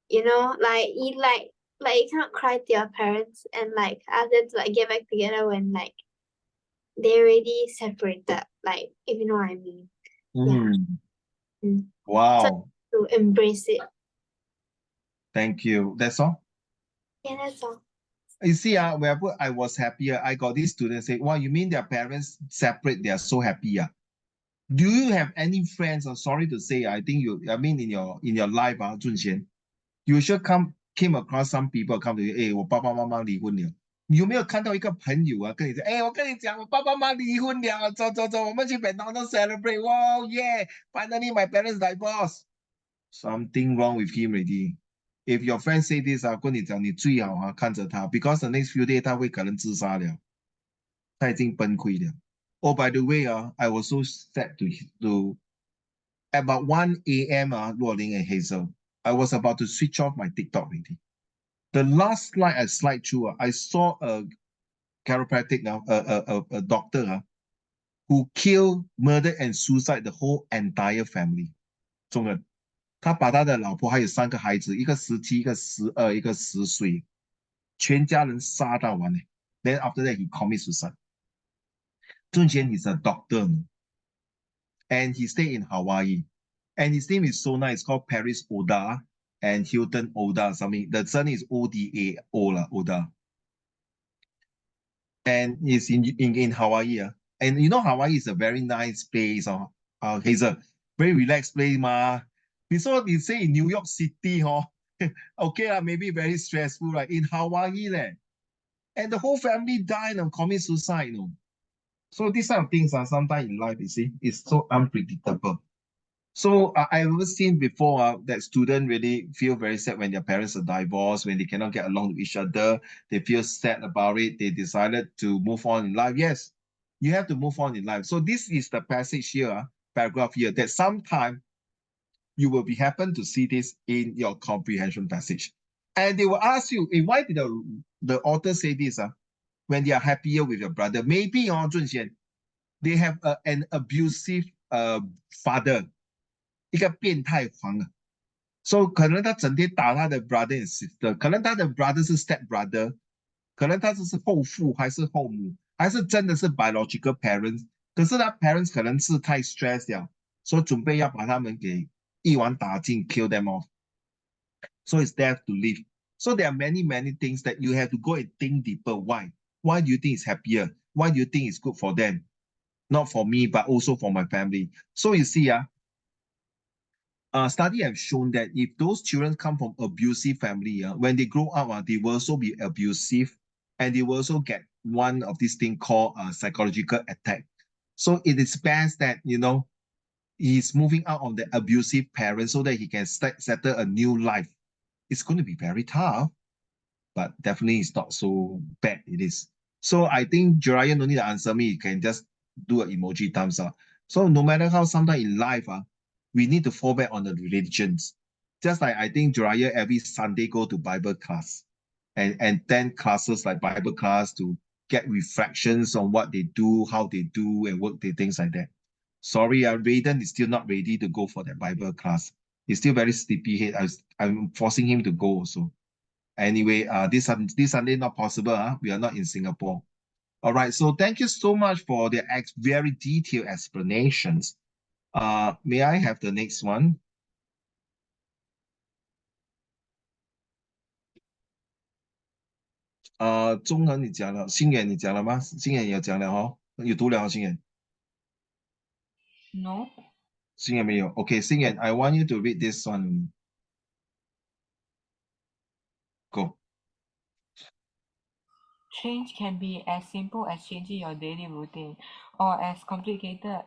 You know, like you cannot cry to your parents and like ask them to like get back together when like they already separated, like if you know what I mean. Yeah. Wow. To embrace it. Thank you. That's all. Yeah, that's all. You see, wherever I was happier, I got this student say, "Wow, you mean their parents separate? They are so happy." Do you have any friends? I'm sorry to say, I think I mean, in your life, Junxian, you should came across some people come to you, 哎，我爸爸妈妈离婚了。你有没有看到一个朋友跟你说，哎，我跟你讲，我爸爸妈妈离婚了，走走走，我们去McDonald's celebrate. Wow, yeah, finally my parents divorced. Something wrong with him already. If your friend say this 跟你讲，你最好看着他 because the next few days 他会可能自杀了，他已经崩溃了。Oh, by the way, I was so sad to about 1 a.m. Luoling and Hazel, I was about to switch off my TikTok already. The last slide I slide through, I saw a chiropractic now, a doctor who killed, murdered, and suicide the whole entire family. 中人，他把他的老婆还有3个孩子，一个17，一个12，一个10岁，全家人杀到完。Then after that, he commits suicide. 中间 is a doctor, and he stayed in Hawaii. And his name is so nice, called Paris Oda and Hilton Oda. Something. The son is Oda, Oda. And he's in Hawaii. And you know, Hawaii is a very nice place. Hazel, very relaxed place, ma. So you say in New York City, okay, maybe very stressful, right? In Hawaii, and the whole family died and commit suicide, So these kind of things are sometimes in life, you see, it's so unpredictable. So I've ever seen before that students really feel very sad when their parents are divorced, when they cannot get along with each other. They feel sad about it. They decided to move on in life. Yes, you have to move on in life. So this is the passage here, paragraph here, that sometime you will be happen to see this in your comprehension passage. And they will ask you, why did the author say this? When they are happier with your brother, maybe Junxian, they have an abusive father. 一个变态狂，so 可能他整天打他的 brother and sister，可能他的 brother 是 step brother，可能他是后父还是后母，还是真的是 biological parents，可是他 parents 可能是太 stress 了，所以准备要把他们给一网打尽 ，kill them off。So it's death to live. So there are many things that you have to go and think deeper. Why? Why do you think it's happier? Why do you think it's good for them? Not for me, but also for my family. So you see, study have shown that if those children come from abusive family, when they grow up, they will also be abusive and they will also get one of this thing called psychological attack. So it is best that, he's moving out on the abusive parent so that he can settle a new life. It's going to be very tough, but definitely it's not so bad. It is. So I think Jiraiya no need to answer me. You can just do an emoji thumbs up. So no matter how sometimes in life, we need to fall back on the religions. Just like I think Jiraiya every Sunday go to Bible class and attend classes like Bible class to get reflections on what they do, how they do, and work, things like that. Sorry, Raiden is still not ready to go for that Bible class. He's still very sleepy head. I'm forcing him to go also. Anyway, this Sunday not possible. We are not in Singapore. All right. So thank you so much for the very detailed explanations. May I have the next one? Zhonghen 你讲了，星远你讲了吗？星远也讲了哦，有读了哦，星远。No. 星远没有。Okay, 星远 I want you to read this one. Go. Change can be as simple as changing your daily routine or as complicated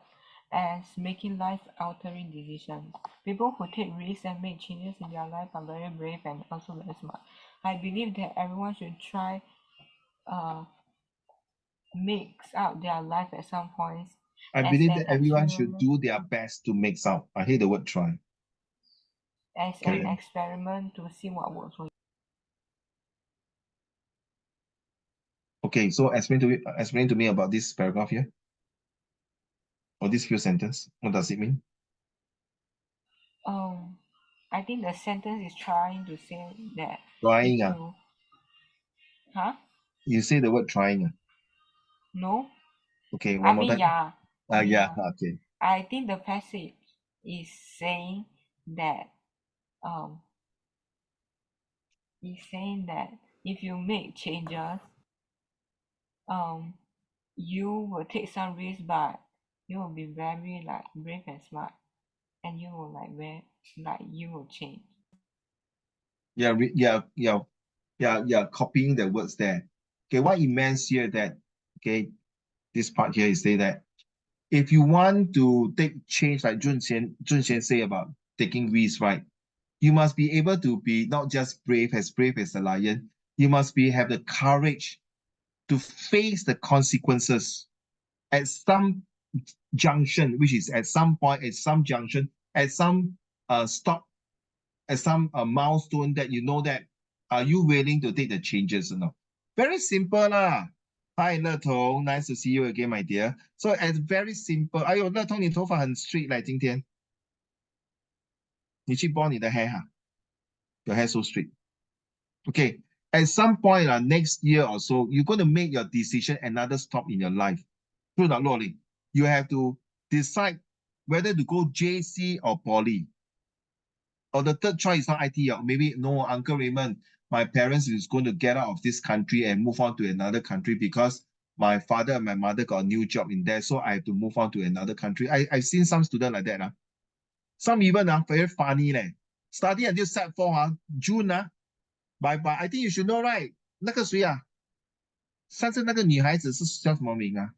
as making life-altering decisions. People who take risks and make changes in their life are very brave and also very smart. I believe that everyone should try mix out their life at some points. I as believe an that everyone should experiment, do their best to mix out. I hate the word try. as Carry an on. experiment to see what works for you. Okay, so explain to me about this paragraph here. Or this few sentences. What does it mean? I think the sentence is trying to say that Trying. if you, huh? You say the word trying. No, Okay, I one more mean time. yeah. I mean, Yeah, yeah. okay. I think the passage is saying that if you make changes, you will take some risks, but you will be very like brave and smart, and you will you will change. Yeah, copying the words there. Okay, what it means here that, okay, this part here is say that if you want to take change, like Jun Xian say about taking risks, right? You must be able to be not just brave as the lion. You must have the courage to face the consequences at some junction, which is at some point, at some junction, at some stop, at some milestone that you know that are you willing to take the changes or not? Very simple lah. Hi, Letong, nice to see you again, my dear. So it's very simple. 哎呦，乐彤，你头发很 straight 来，今天你去拨你的 hair 哈，your hair so straight. Okay, at some point next year or so, you're going to make your decision another stop in your life. True or not, Loli? You have to decide whether to go JC or Poly. Or the third choice is not IT. Maybe, no, Uncle Raymond, my parents is going to get out of this country and move on to another country because my father and my mother got a new job in there. So I have to move on to another country. I've seen some students like that. Some even very funny. Study until set 4, June. But I think you should know, right? 那个谁啊？上次那个女孩子是叫什么名啊？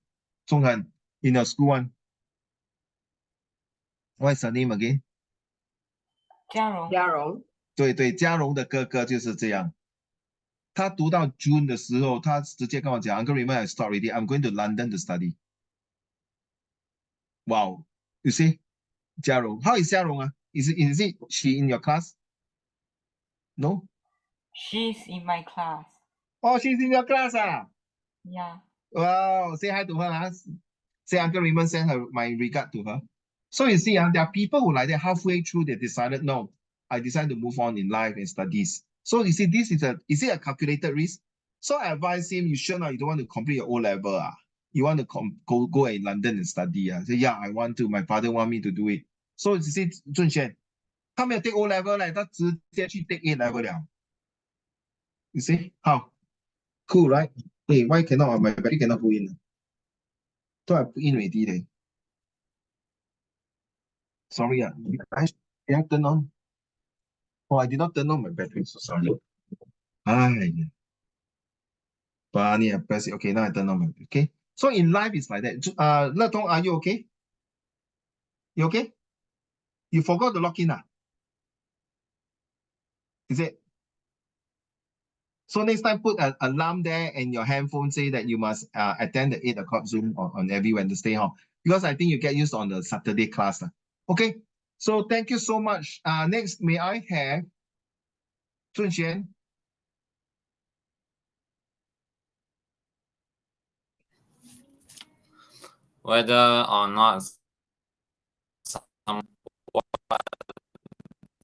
中恒 in your school one. What is her name again? 嘉荣，嘉荣，对，嘉荣的哥哥就是这样。他读到 June 的时候，他直接跟我讲 ，Uncle Raymond, I stop already. I'm going to London to study. Wow, you see, 嘉荣 how is 嘉荣啊？Is it she in your class? No. she's in my class. Oh, she's in your class Yeah. Wow, say hi to her. Say Uncle Raymond send her my regard to her. So you see, there are people who like that halfway through they decided, no, I decided to move on in life and studies. So you see, is it a calculated risk? So I advise him, you sure not, you don't want to complete your O level. You want to go in London and study. Say, yeah, I want to. My father want me to do it. So you see, 俊轩，他没有 take O level 嘞，他直接去 take A level 了。You see how cool, right? Hey, why cannot? My battery cannot go in. So I put in already leh. Sorry, did I turn on? Oh, I did not turn on my battery, so sorry. Ay, Bunny, I press it. Okay, now I turn on my. Okay. So in life, it's like that. Letong, are you okay? You okay? You forgot to log in, is it? So next time, put an alarm there and your handphone say that you must attend the 8 o'clock Zoom on every Wednesday, huh? Because I think you get used on the Saturday class. Okay, so thank you so much. Next, may I have Zunxian? Whether or not some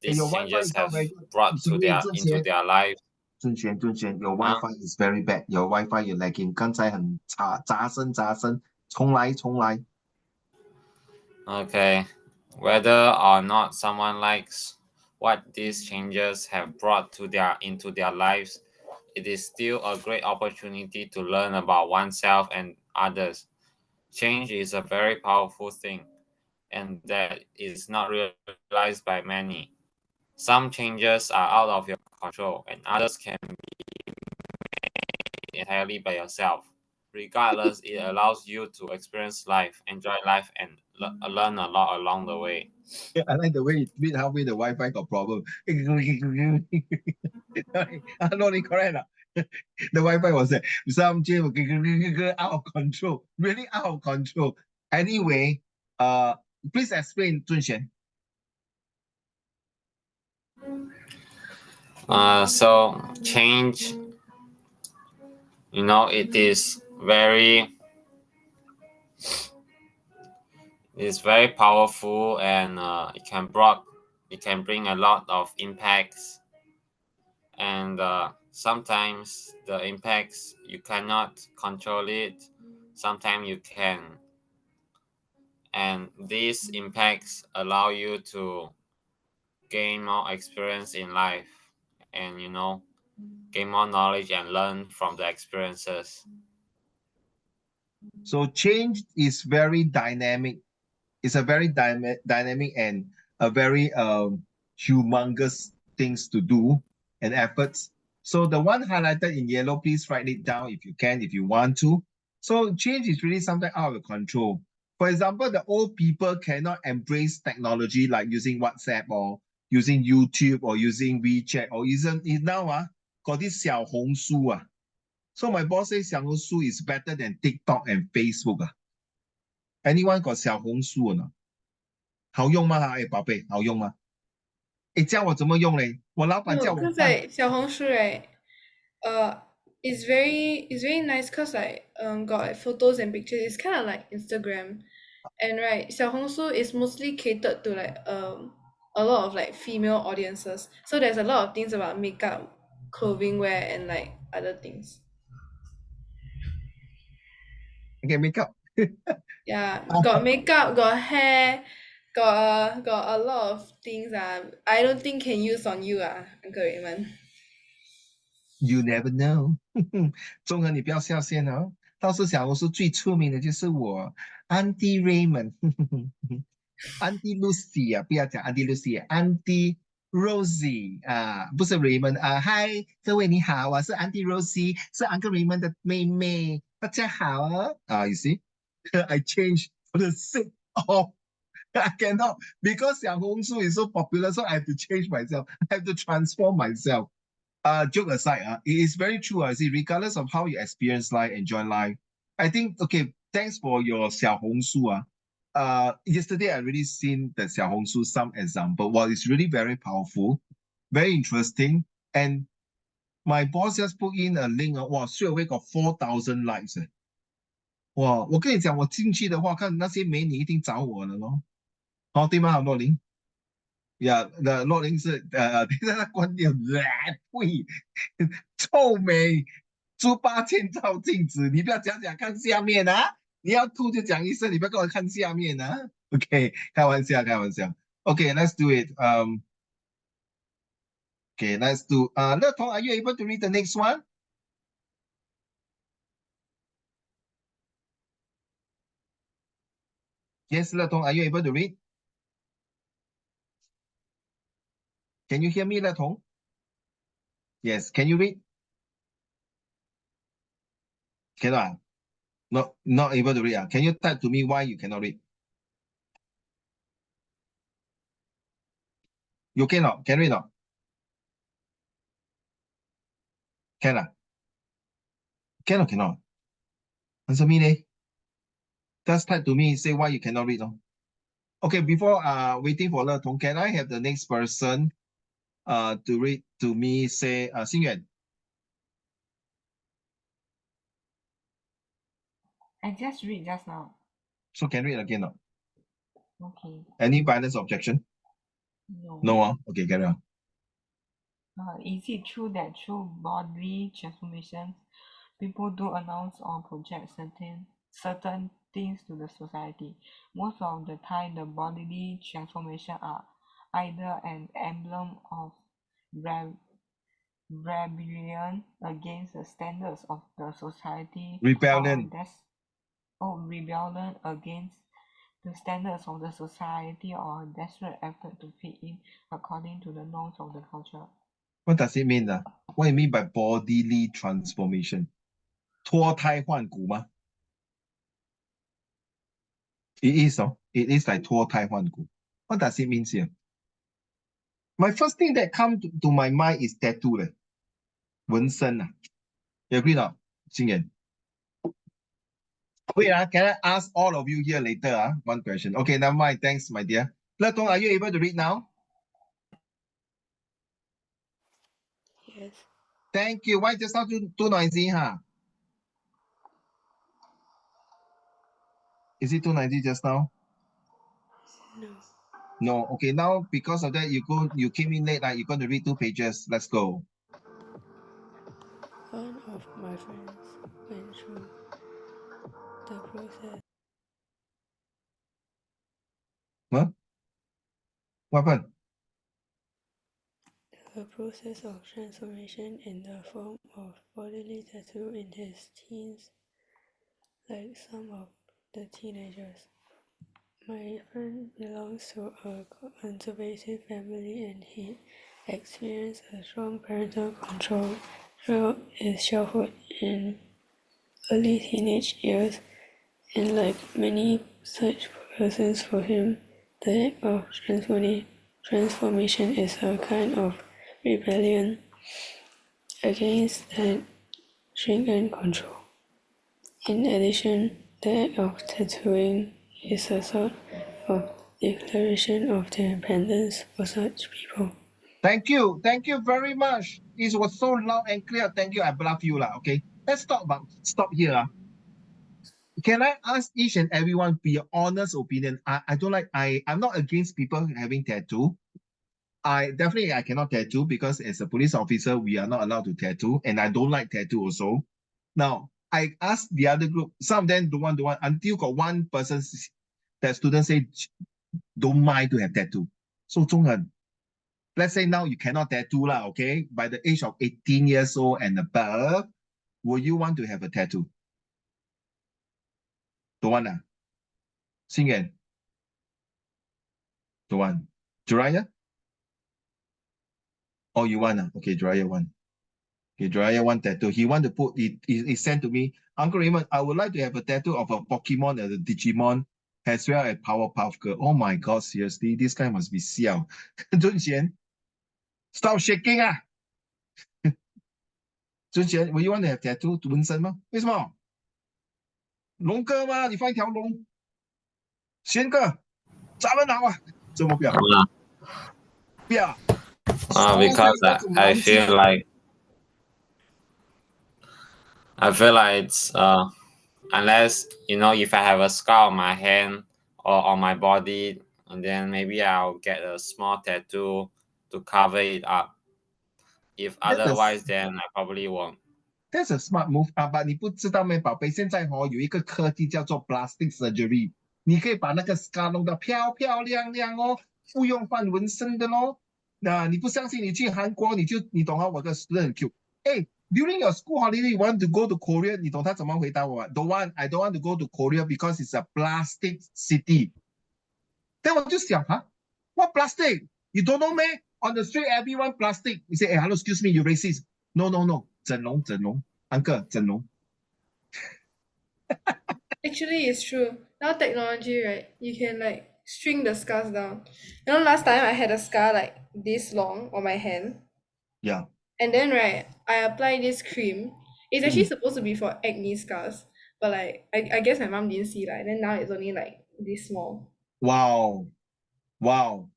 these Your Wi-Fi changes is not have very good. brought to their into their life. 尊贤，your Huh? Wi-Fi is very bad. Your Wi-Fi you're lagging. 刚才很杂声，重来。 Okay. Whether or not someone likes what these changes have brought to into their lives, it is still a great opportunity to learn about oneself and others. Change is a very powerful thing, and that is not realized by many. Some changes are out of your control, and others can be made entirely by yourself. Regardless, it allows you to experience life, enjoy life, and learn a lot along the way. I like the way it read halfway the Wi-Fi got problem. No, correct. The Wi-Fi was there. Some out of control, really out of control. Anyway, please explain, Zunxian. So change, it is very powerful, and it can bring a lot of impacts, and sometimes the impacts you cannot control it, sometimes you can, and these impacts allow you to gain more experience in life, and gain more knowledge and learn from the experiences. So change is very dynamic. It's a very dynamic and a very humongous things to do and efforts. So the one highlighted in yellow, please write it down if you can, if you want to. So change is really something out of control. For example, the old people cannot embrace technology like using WhatsApp or using YouTube or using WeChat or even now got this 小红书. So my boss says 小红书 is better than TikTok and Facebook. Anyone got 小红书 or not? 好用吗？宝贝，好用吗？教我怎么用嘞？我老板 No, 叫我 because 放。like 小红书 right, it's very nice because like got like photos and pictures. It's kind of like Instagram, and right, 小红书 is mostly catered to like a lot of like female audiences. So there's a lot of things about makeup, clothing wear, and like other things. Okay, makeup. Yeah, got makeup, got hair, got a lot of things. I don't think can use on you, Uncle Raymond. You never know. 综合你不要下线哦。到时小红书最出名的就是我，Auntie Raymond，Auntie Lucy 不要讲 Auntie Lucy，Auntie Rosie 不是 Raymond 嗨，各位你好，我是 Auntie Rosie，是 Uncle Raymond 的妹妹，大家好You see, I changed for the sake of I cannot because 小红书 is so popular, so I have to change myself. I have to transform myself. Joke aside, it is very true. I see, regardless of how you experience life, enjoy life. I think okay. Thanks for your 小红书. Yesterday I really seen the 小红书 some example. Well, it's really very powerful, very interesting. And my boss just put in a link. Wow, straight away got 4,000 likes. 哇，我跟你讲，我进去的话，看那些美女一定找我了咯。好，对吗，洛林洛林是听到他观点呸，臭美，猪八戒照镜子，你不要讲看下面你要吐就讲一声，你不要跟我看下面OK，开玩笑，开玩笑。OK，let's do it. Okay, let's do. Le Tong, are you able to read the next one? Yes, Le Tong, are you able to read? Can you hear me, Le Tong? Yes, can you read? Cannot. Not able to read. Can you type to me why you cannot read? You cannot. Can read not? Cannot. Cannot. Answer me, eh? Just type to me, say why you cannot read. Okay, before waiting for Le Tong, can I have the next person to read to me, say Xing Yuan? I just read just now. So can read again, no? Okay. Any violence objection? No. No, okay, carry on. Is it true that through bodily transformations, people do announce or project certain things to the society? Most of the time, the bodily transformation are either an emblem of rebellion against the standards of the society, Rebellion. rebellion against the standards of the society, or a desperate effort to fit in according to the norms of the culture. What does it mean? What do you mean by bodily transformation? 脱胎换骨吗? It is, it is like 脱胎换骨. What does it mean here? My first thing that comes to my mind is tattoo. 纹身. You agree not, Xing Yuan? Wait, can I ask all of you here later? One question. Okay, never mind. Thanks, my dear. Le Tong, are you able to read now? Yes. Thank you. Why just not too noisy, huh? Is it too noisy just now? No. No. Okay, now because of that, you came in late, you're going to read 2 pages. Let's go. One of my friends went through the process. Huh? What happened? The process of transformation in the form of bodily tattoo in his teens, like some of the teenagers. My friend belongs to a conservative family and he experienced a strong parental control throughout his childhood and early teenage years, and like many such persons for him, the act of transformation is a kind of rebellion against that stringent control. In addition, the act of tattooing is a sort of declaration of independence for such people. Thank you. Thank you very much. It was so loud and clear. Thank you. I bluff you. Okay. Let's stop here. Can I ask each and everyone be honest opinion? I don't like, I'm not against people having tattoo. I cannot tattoo because as a police officer, we are not allowed to tattoo, and I don't like tattoo also. Now, I asked the other group, some of them don't want, until got one person, that student say, don't mind to have tattoo. So, Zhonghen, let's say now you cannot tattoo, okay? By the age of 18 years old and above, will you want to have a tattoo? Don't want, Xing Yuan? Don't want. Jiraiya? Oh, you want? Okay, Jiraiya want. Okay, Jiraiya want tattoo. He want to put, he sent to me, Uncle Raymond, I would like to have a tattoo of a Pokemon and a Digimon, as well as Powerpuff Girl. Oh my God, seriously, this guy must be Xiao. Zhunxian, stop shaking. Zhunxian, will you want to have tattoo 纹身吗？为什么？龙哥吗？你放一条龙。仙哥，咱们拿啊，怎么不要？不要。Because I feel like it's unless if I have a scar on my hand or on my body, and then maybe I'll get a small tattoo to cover it up. If otherwise, then I probably won't. That's a smart move but 你不知道咩，宝贝，现在有一个科技叫做 plastic surgery， 你可以把那个 scar 弄得漂漂亮亮不用放纹身的那你不相信，你去韩国，你懂我的 student 很 cute。During your school holiday, you want to go to Korea? 你懂他怎么回答我吗？ I don't want to go to Korea because it's a plastic city. Then 我就想what plastic? You don't know me? On the street, everyone plastic. You say, hello, excuse me, you racist. No. 整容 uncle 整容 Actually, it's true. Now technology, right? You can like string the scars down. You know, last time I had a scar like this long on my hand, Yeah. and then right, I applied this cream. It's actually Mm. supposed to be for acne scars, but like I guess my mom didn't see that. And then now it's only like this small. Wow. Wow.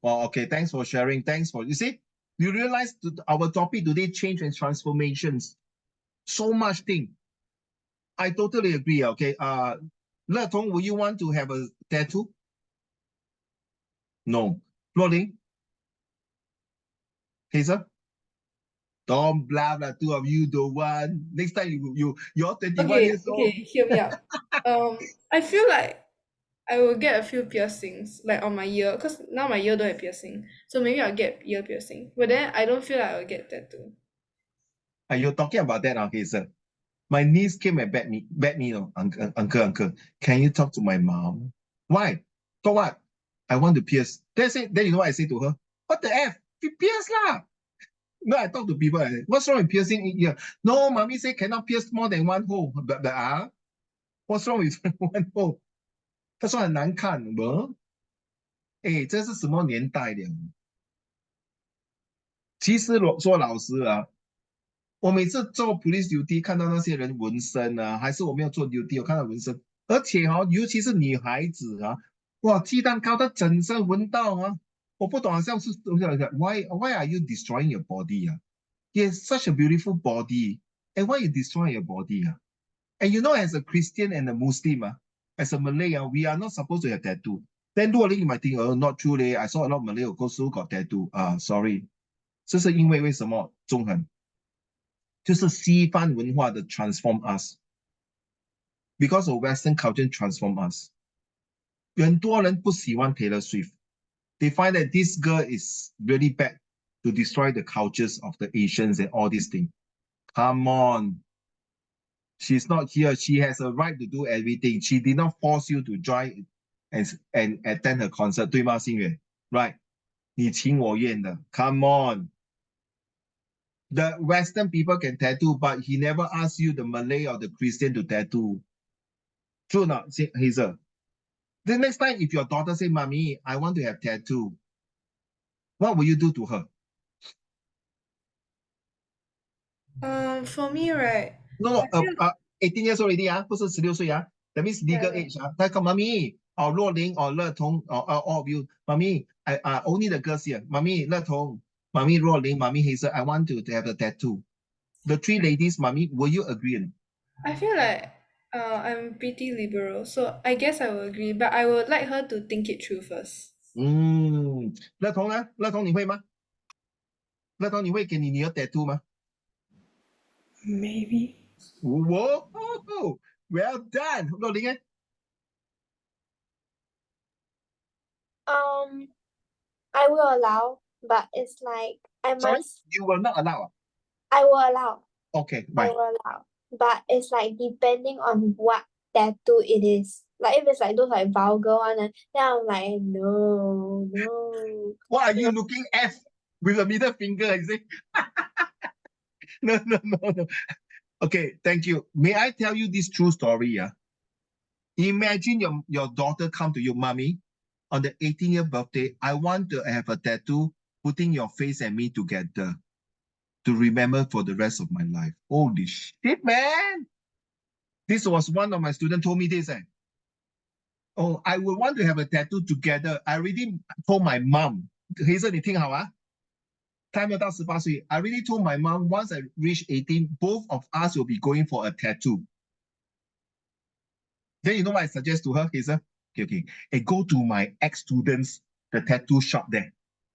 Well, okay. Thanks for sharing. Thanks for, you see, you realize our topic today, change and transformations. So much thing. I totally agree. Okay. Le Tong, will you want to have a tattoo? No. Floating? Hazel? Don't blah blah. Two of you don't want. Next time you're 21 years old. Okay, hear me out. I feel like I will get a few piercings like on my ear, because now my ear don't have piercing. So maybe I'll get ear piercing. But then I don't feel like I'll get tattoo. And you're talking about that, Hazel. My niece came and begged me, uncle, can you talk to my mom? Why? For what? I want to pierce. Then you know what I say to her? What the F? You pierce lah. No, I talk to people. What's wrong with piercing in ear? No, mommy say cannot pierce more than one hole. But what's wrong with one hole? 他说很难看，不？哎，这是什么年代的？其实说老实啊，我每次做 police duty 看到那些人纹身啊，还是我没有做 duty 我看到纹身，而且尤其是女孩子啊，哇，鸡蛋糕她整身纹到啊，我不懂好像是 why are you destroying your body 啊？Yes, such a beautiful body, and why you destroy your body 啊？And you know, as a Christian and a Muslim as a Malay we are not supposed to have tattoo. Then 若琳 you might think, oh, not true leh. I saw a lot of Malay who got tattoo. Sorry. 这是因为为什么中恒？就是西方文化的 transform us. Because of Western culture transform us. 很多人不喜欢 Taylor Swift. They find that this girl is really bad to destroy the cultures of the Asians and all these things. Come on. She's not here. She has a right to do everything. She did not force you to join and attend her concert, 对吗，心远 ？Right? 你情我愿的 Come on. The Western people can tattoo, but he never asked you, the Malay or the Christian, to tattoo. True or not, Hazel? The next time, if your daughter say, "Mommy, I want to have tattoo," what will you do to her? For me, right? No, I feel 18 years old already 不是16岁 That means legal Yeah. age 他讲 Mommy or 若琳 or 乐彤 or all of you, Mommy, only the girls here. Mommy 乐彤 Mommy 若琳 Mommy Hazel, I want to have a tattoo. The three ladies, Mommy, will you agree or not? I feel like I'm pretty liberal, so I guess I will agree, but I would like her to think it through first. 乐彤呢？乐彤你会吗？乐彤你会给你女儿 tattoo 吗？ Maybe. Whoa, well done. 若琳呢？ I will allow, but it's like Sorry, you will not allow. I will allow. Okay, I why? will allow. But it's like depending on what tattoo it is. Like if it's like those like vulgar one, then I'm like, no. What are you looking at with a middle finger? Is it? No. Okay, thank you. May I tell you this true story? Imagine your daughter come to you, Mommy, on the 18th birthday, I want to have a tattoo putting your face and me together to remember for the rest of my life. Holy shit, man. This was one of my students told me this. Oh, I would want to have a tattoo together. I already told my mom. Hazel, 你听好啊。Time 要到18岁. I already told my mom once I reach 18, both of us will be going for a tattoo. Then you know what I suggest to her, Hazel? Okay. Hey, go to my ex-students, the tattoo shop there.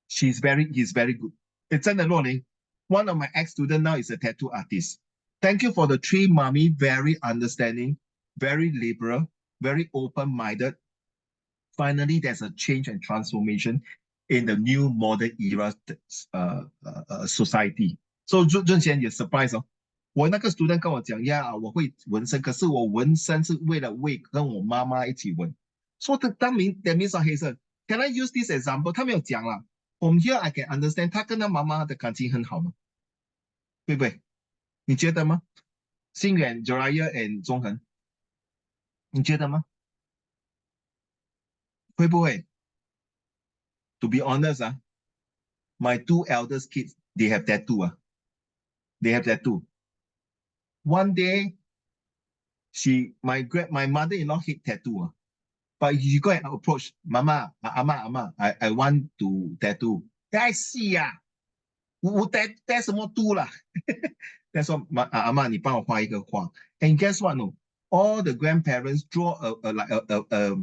He's very good. It's in the Rolling. One of my ex-students now is a tattoo artist. Thank you for the three mommy, very understanding, very liberal, very open-minded. Finally, there's a change and transformation in the new modern era society. So 润贤也 surprise 我那个 student 跟我讲呀，我会纹身，可是我纹身是为了跟我妈妈一起纹。说的that means 黑色。Can I use this example？ 他没有讲啦。From here I can understand， 他跟他妈妈的感情很好吗？对不对？你觉得吗？心远 Joraya and 中恒，你觉得吗？会不会 ？To be honest, my 2 eldest kids, they have tattoo. They have tattoo. One day, my mother-in-law hate tattoo. But you go and approach Mama, Ama, I want to tattoo. Then I see我 什么 do 啦？That's what 阿嬷，你帮我画一个画。And guess what? No, all the grandparents draw a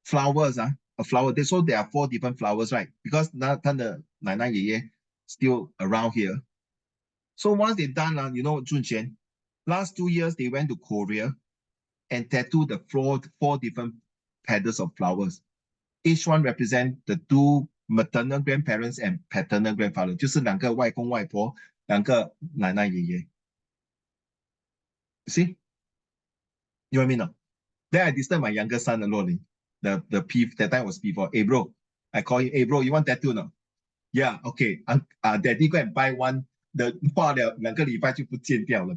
flowers a flower. So there are 4 different flowers, right? Because 他的奶奶爷爷 still around here. So once they done, you know, Junqian, last 2 years they went to Korea and tattooed the 4 different petals of flowers. Each one represent the 2 maternal grandparents and paternal grandfather, 就是2个外公外婆，2个奶奶爷爷。See? You know what I mean? No? Then I disturb my younger son, Lolin. The P that time was P4. Hey bro, I call him. Hey bro, you want tattoo no? Yeah, okay. Daddy go and buy one. The 画了2个礼拜就不见掉了。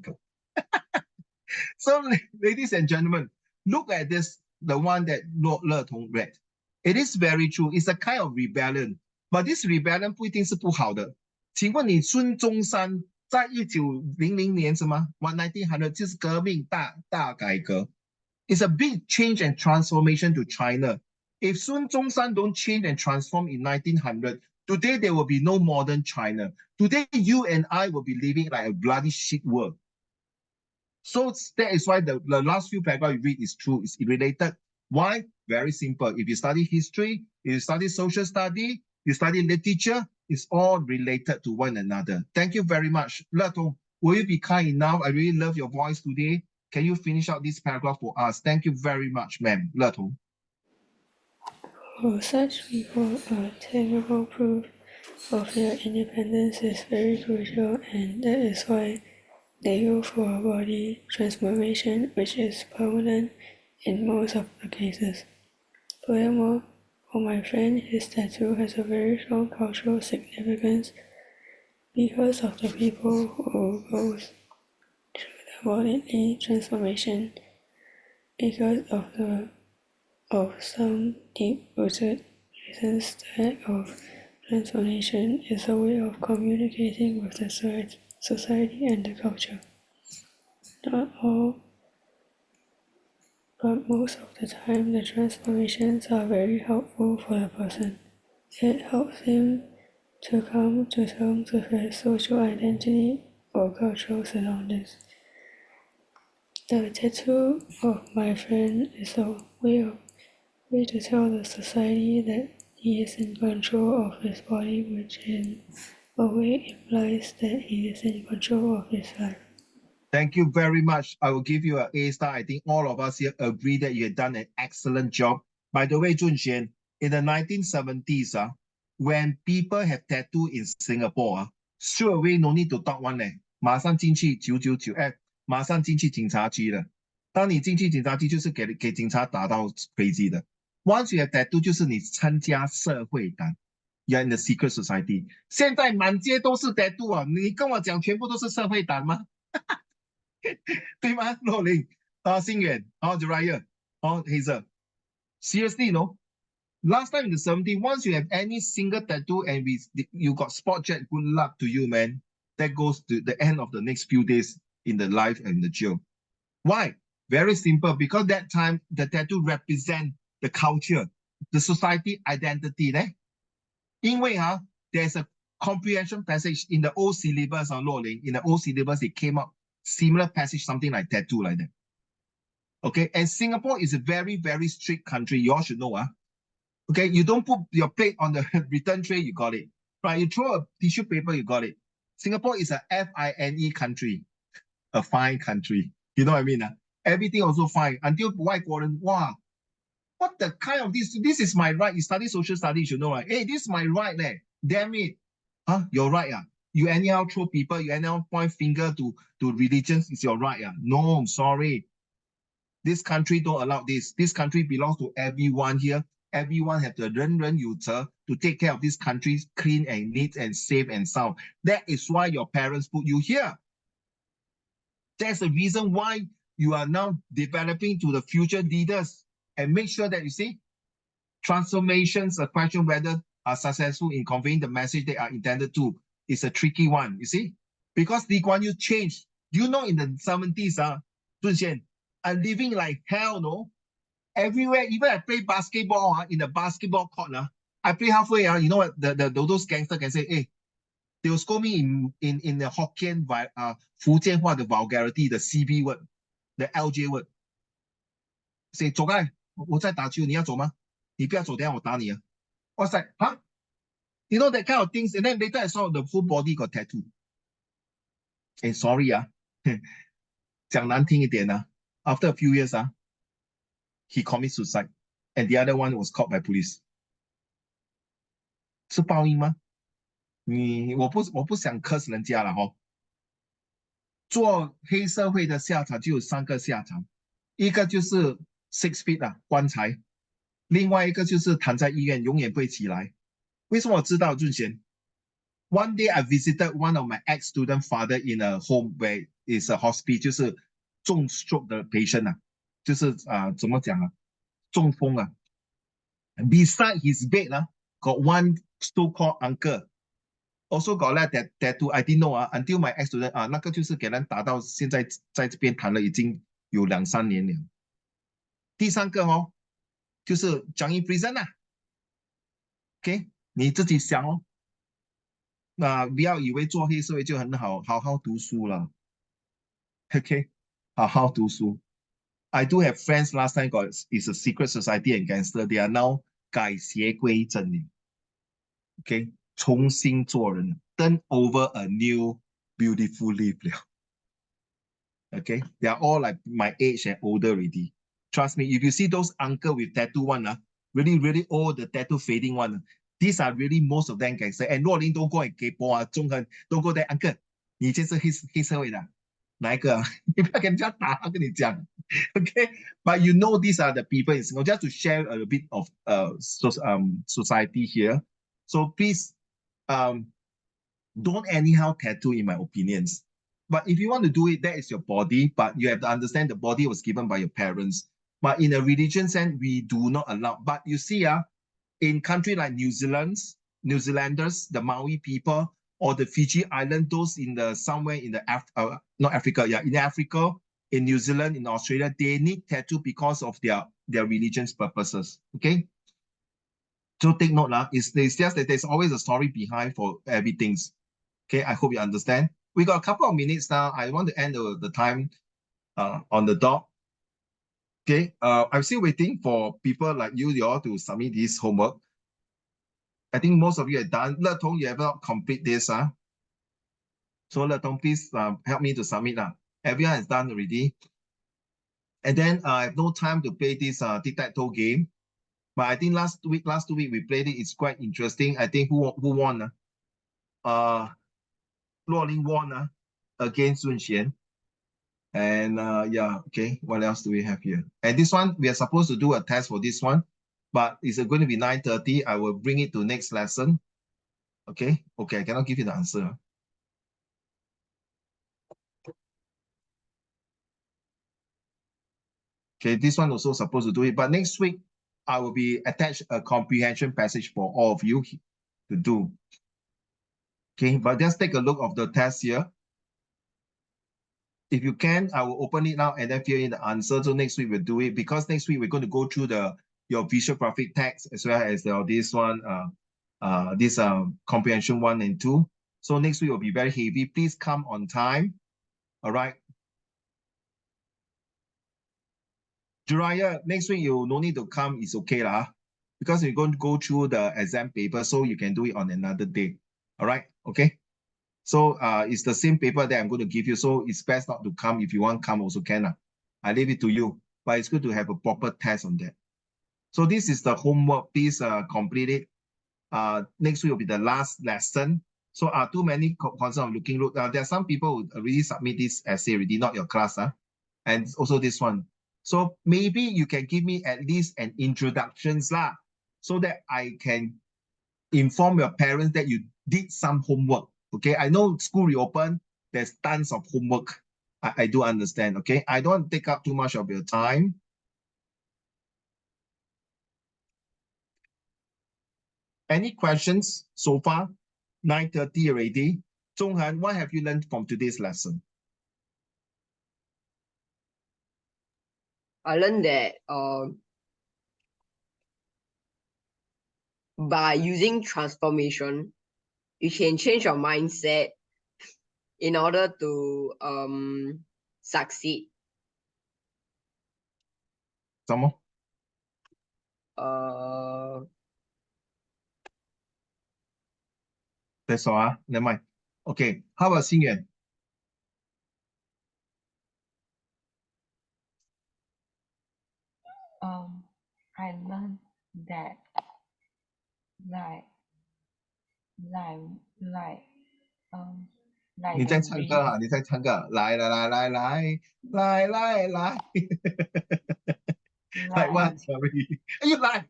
So, ladies and gentlemen, look at this. The one that Le Tong read. It is very true. It's a kind of rebellion, but this rebellion 不一定是不好的。请问你孙中山在1900年什么？1900就是革命大改革。It's a big change and transformation to China. If Sun Zhongshan don't change and transform in 1900, today there will be no modern China. Today you and I will be living like a bloody shit world. So that is why the last few paragraphs you read is true. It's related. Why? Very simple. If you study history, if you study social study, you study literature, it's all related to one another. Thank you very much. Le Tong, will you be kind enough? I really love your voice today. Can you finish out this paragraph for us? Thank you very much, ma'am. Le Tong. For such people, a tangible proof of their independence is very crucial, and that is why they go for a body transformation which is permanent in most of the cases. Furthermore, for my friend, his tattoo has a very strong cultural significance because of the people who go through the bodily transformation, because of some deep-rooted reasons that of transformation is a way of communicating with the society and the culture. Not all, but most of the time the transformations are very helpful for the person. It helps him to come to terms with his social identity or cultural surroundings. The tattoo of my friend is a way to tell the society that he is in control of his body, which in a way implies that he is in control of his life. Thank you very much. I will give you an A star. I think all of us here agree that you have done an excellent job. By the way, Junxian, in the 1970s, when people have tattoo in Singapore, straight away no need to talk one 马上进去999，马上进去警察局了。当你进去警察局，就是给警察打到crazy的。Once you have tattoo，就是你参加社会党。You're in the secret society。现在满街都是 tattoo 你跟我讲全部都是社会党吗？对吗？洛林星远Joraya Hazel。Seriously, no. Last time in the 70s, once you have any single tattoo and you got spot check, good luck to you, man. That goes to the end of the next few days in the life and the jail. Why? Very simple. Because that time the tattoo represent the culture, the society identity. 因为there's a comprehension passage in the old syllabus on 洛林 in the old syllabus it came up similar passage, something like tattoo like that. Okay, and Singapore is a very, very strict country. You all should know. Okay, you don't put your plate on the return tray, you got it. Right, you throw a tissue paper, you got it. Singapore is a FINE country, a fine country. You know what I mean? Everything also fine until 外国人, wow, what the kind of this is my right. You study social studies, you know, right? Hey, this is my right, damn it. You're right, You anyhow throw people, you anyhow point finger to religions, it's your right, No, I'm sorry. This country don't allow this. This country belongs to everyone here. Everyone have the 人人有责 to take care of this country clean and neat and safe and sound. That is why your parents put you here. That's the reason why you are now developing to the future leaders and make sure that you see transformations, a question whether are successful in conveying the message they are intended to is a tricky one, you see? Because Lee Kuan Yew changed. Do you know in the 70s, Zun Xian, I'm living like hell, no? Everywhere, even I play basketball in the basketball court, I play halfway, you know what, those gangsters can say, hey, they will scold me in the Hokkien, Fujianhua, the vulgarity, the CB word, the LJ word. Say, 走开，我在打球，你要走吗？你不要走，等下我打你啊。I was like, huh? You know, that kind of things. And then later I saw the full body got tattoo. And sorry, 讲难听一点after a few years, he committed suicide. And the other one was caught by police. 是报应吗？我不想 curse 人家了做黑社会的下场就有3个下场，一个就是 6 feet 棺材，另外一个就是躺在医院永远不会起来。为什么我知道俊贤？One day I visited one of my ex-student father in a home where is a hospital， 就是中 stroke 的 patient 就是怎么讲中风Beside his bed got one so-called uncle also got that tattoo. I didn't know until my ex-student 那个就是给人打到现在在这边躺了已经有2、3年了。第3个就是讲 in prison OK， 你自己想那不要以为做黑社会就很好，好好读书了。OK， 好好读书。I do have friends last time got is a secret society and gangster. They are now 改邪归正了。OK， 重新做人 ，turn over a new beautiful leaf 了。OK， they are all like my age and older already. Trust me, if you see those uncle with tattoo one, really old, the tattoo fading one, these are really most of them gangster. And 若琳 don't go and 给波中恒 don't go there, uncle， 你以前是黑社会的，哪一个你不要跟人家打，我跟你讲。Okay, but you know these are the people in Singapore. Just to share a bit of society here. So please, don't anyhow tattoo, in my opinions. But if you want to do it, that is your body. But you have to understand the body was given by your parents. But in a religion sense, we do not allow. But you see, in country like New Zealanders, the Maori people, or the Fiji Island, those in the somewhere in the not Africa, in Africa, in New Zealand, in Australia, they need tattoo because of their religion's purposes. Okay. So take note, it's just that there's always a story behind for everything. Okay, I hope you understand. We got a couple of minutes now. I want to end the time on the dot. Okay, I'm still waiting for people like you all to submit this homework. I think most of you are done. Le Tong, you have not complete this. So Le Tong, please help me to submit. Everyone has done already. And then I have no time to play this tic-tac-toe game. But I think last 2 weeks we played it. It's quite interesting. I think who won? Luolin won against Sun Xian. And yeah, okay, what else do we have here? And this one, we are supposed to do a test for this one, but it's going to be 9:30. I will bring it to next lesson. Okay, I cannot give you the answer. Okay, this one also supposed to do it, but next week, I will be attached a comprehension passage for all of you to do. Okay, but just take a look of the test here. If you can, I will open it now and then fill in the answer. So next week we'll do it because next week we're going to go through your visual graphic text as well as this one, comprehension 1 and 2. So next week will be very heavy. Please come on time. All right. Jiraiya, next week you no need to come. It's okay because we're going to go through the exam paper, so you can do it on another day. All right. Okay. So it's the same paper that I'm going to give you. So it's best not to come. If you want to come, also can. I leave it to you. But it's good to have a proper test on that. So this is the homework. Please complete it. Next week will be the last lesson. So too many concerns I'm looking. Look, there are some people who already submit this essay already, not your class. And also this one. So maybe you can give me at least an introduction so that I can inform your parents that you did some homework. Okay, I know school reopened, there's tons of homework. I do understand, okay? I don't want to take up too much of your time. Any questions so far? 9:30 already. Zhonghan, what have you learned from today's lesson? I learned that by using transformation, you can change your mindset in order to succeed. Some more? That's all, never mind. Okay, how about Xingyuan? I learned that like like like 你 the 在唱歌 race 啊？你在唱歌？来来来来来来来来 like what? Sorry. You like?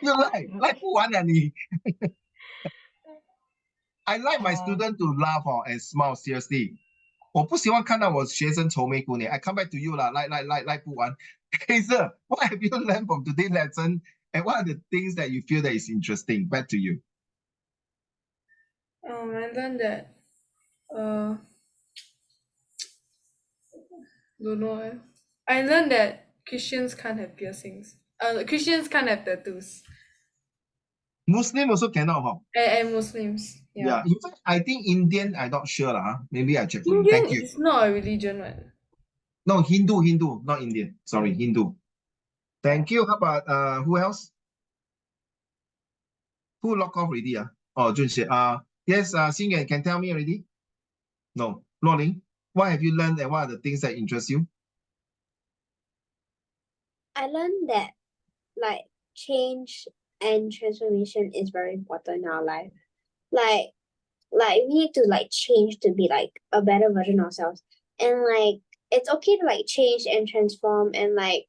You like 不完了你。I like my student to laugh and smile seriously. 我不希望看到我学生愁眉苦脸。I come back to you 啦，来不完。Hazel, what have you learned from today's lesson? And what are the things that you feel that is interesting? Back to you. I learned that don't know. I learned that Christians can't have piercings. Christians can't have tattoos. Muslim also cannot, huh? And Muslims. Yeah. Yeah. In fact, I think Indian, I'm not sure, huh? Maybe I check for you. Indian Thank you. is not a religion, right? No, Hindu, not Indian. Sorry, Hindu. Thank you. How about who else? Who lock off already? Oh, Junxie. Yes, Xingyuan can tell me already? No. Luoling, what have you learned and what are the things that interest you? I learned that like change and transformation is very important in our life. Like we need to like change to be like a better version of ourselves. And like it's okay to like change and transform, and like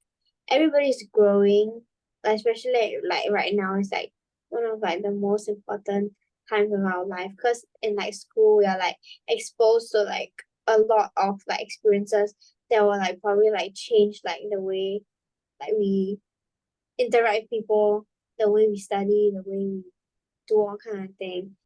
everybody's growing, especially like right now is like one of like the most important times of our life, because in like school we are like exposed to like a lot of like experiences that will like probably like change like the way like we interact with people, the way we study, the way we do all kind of thing.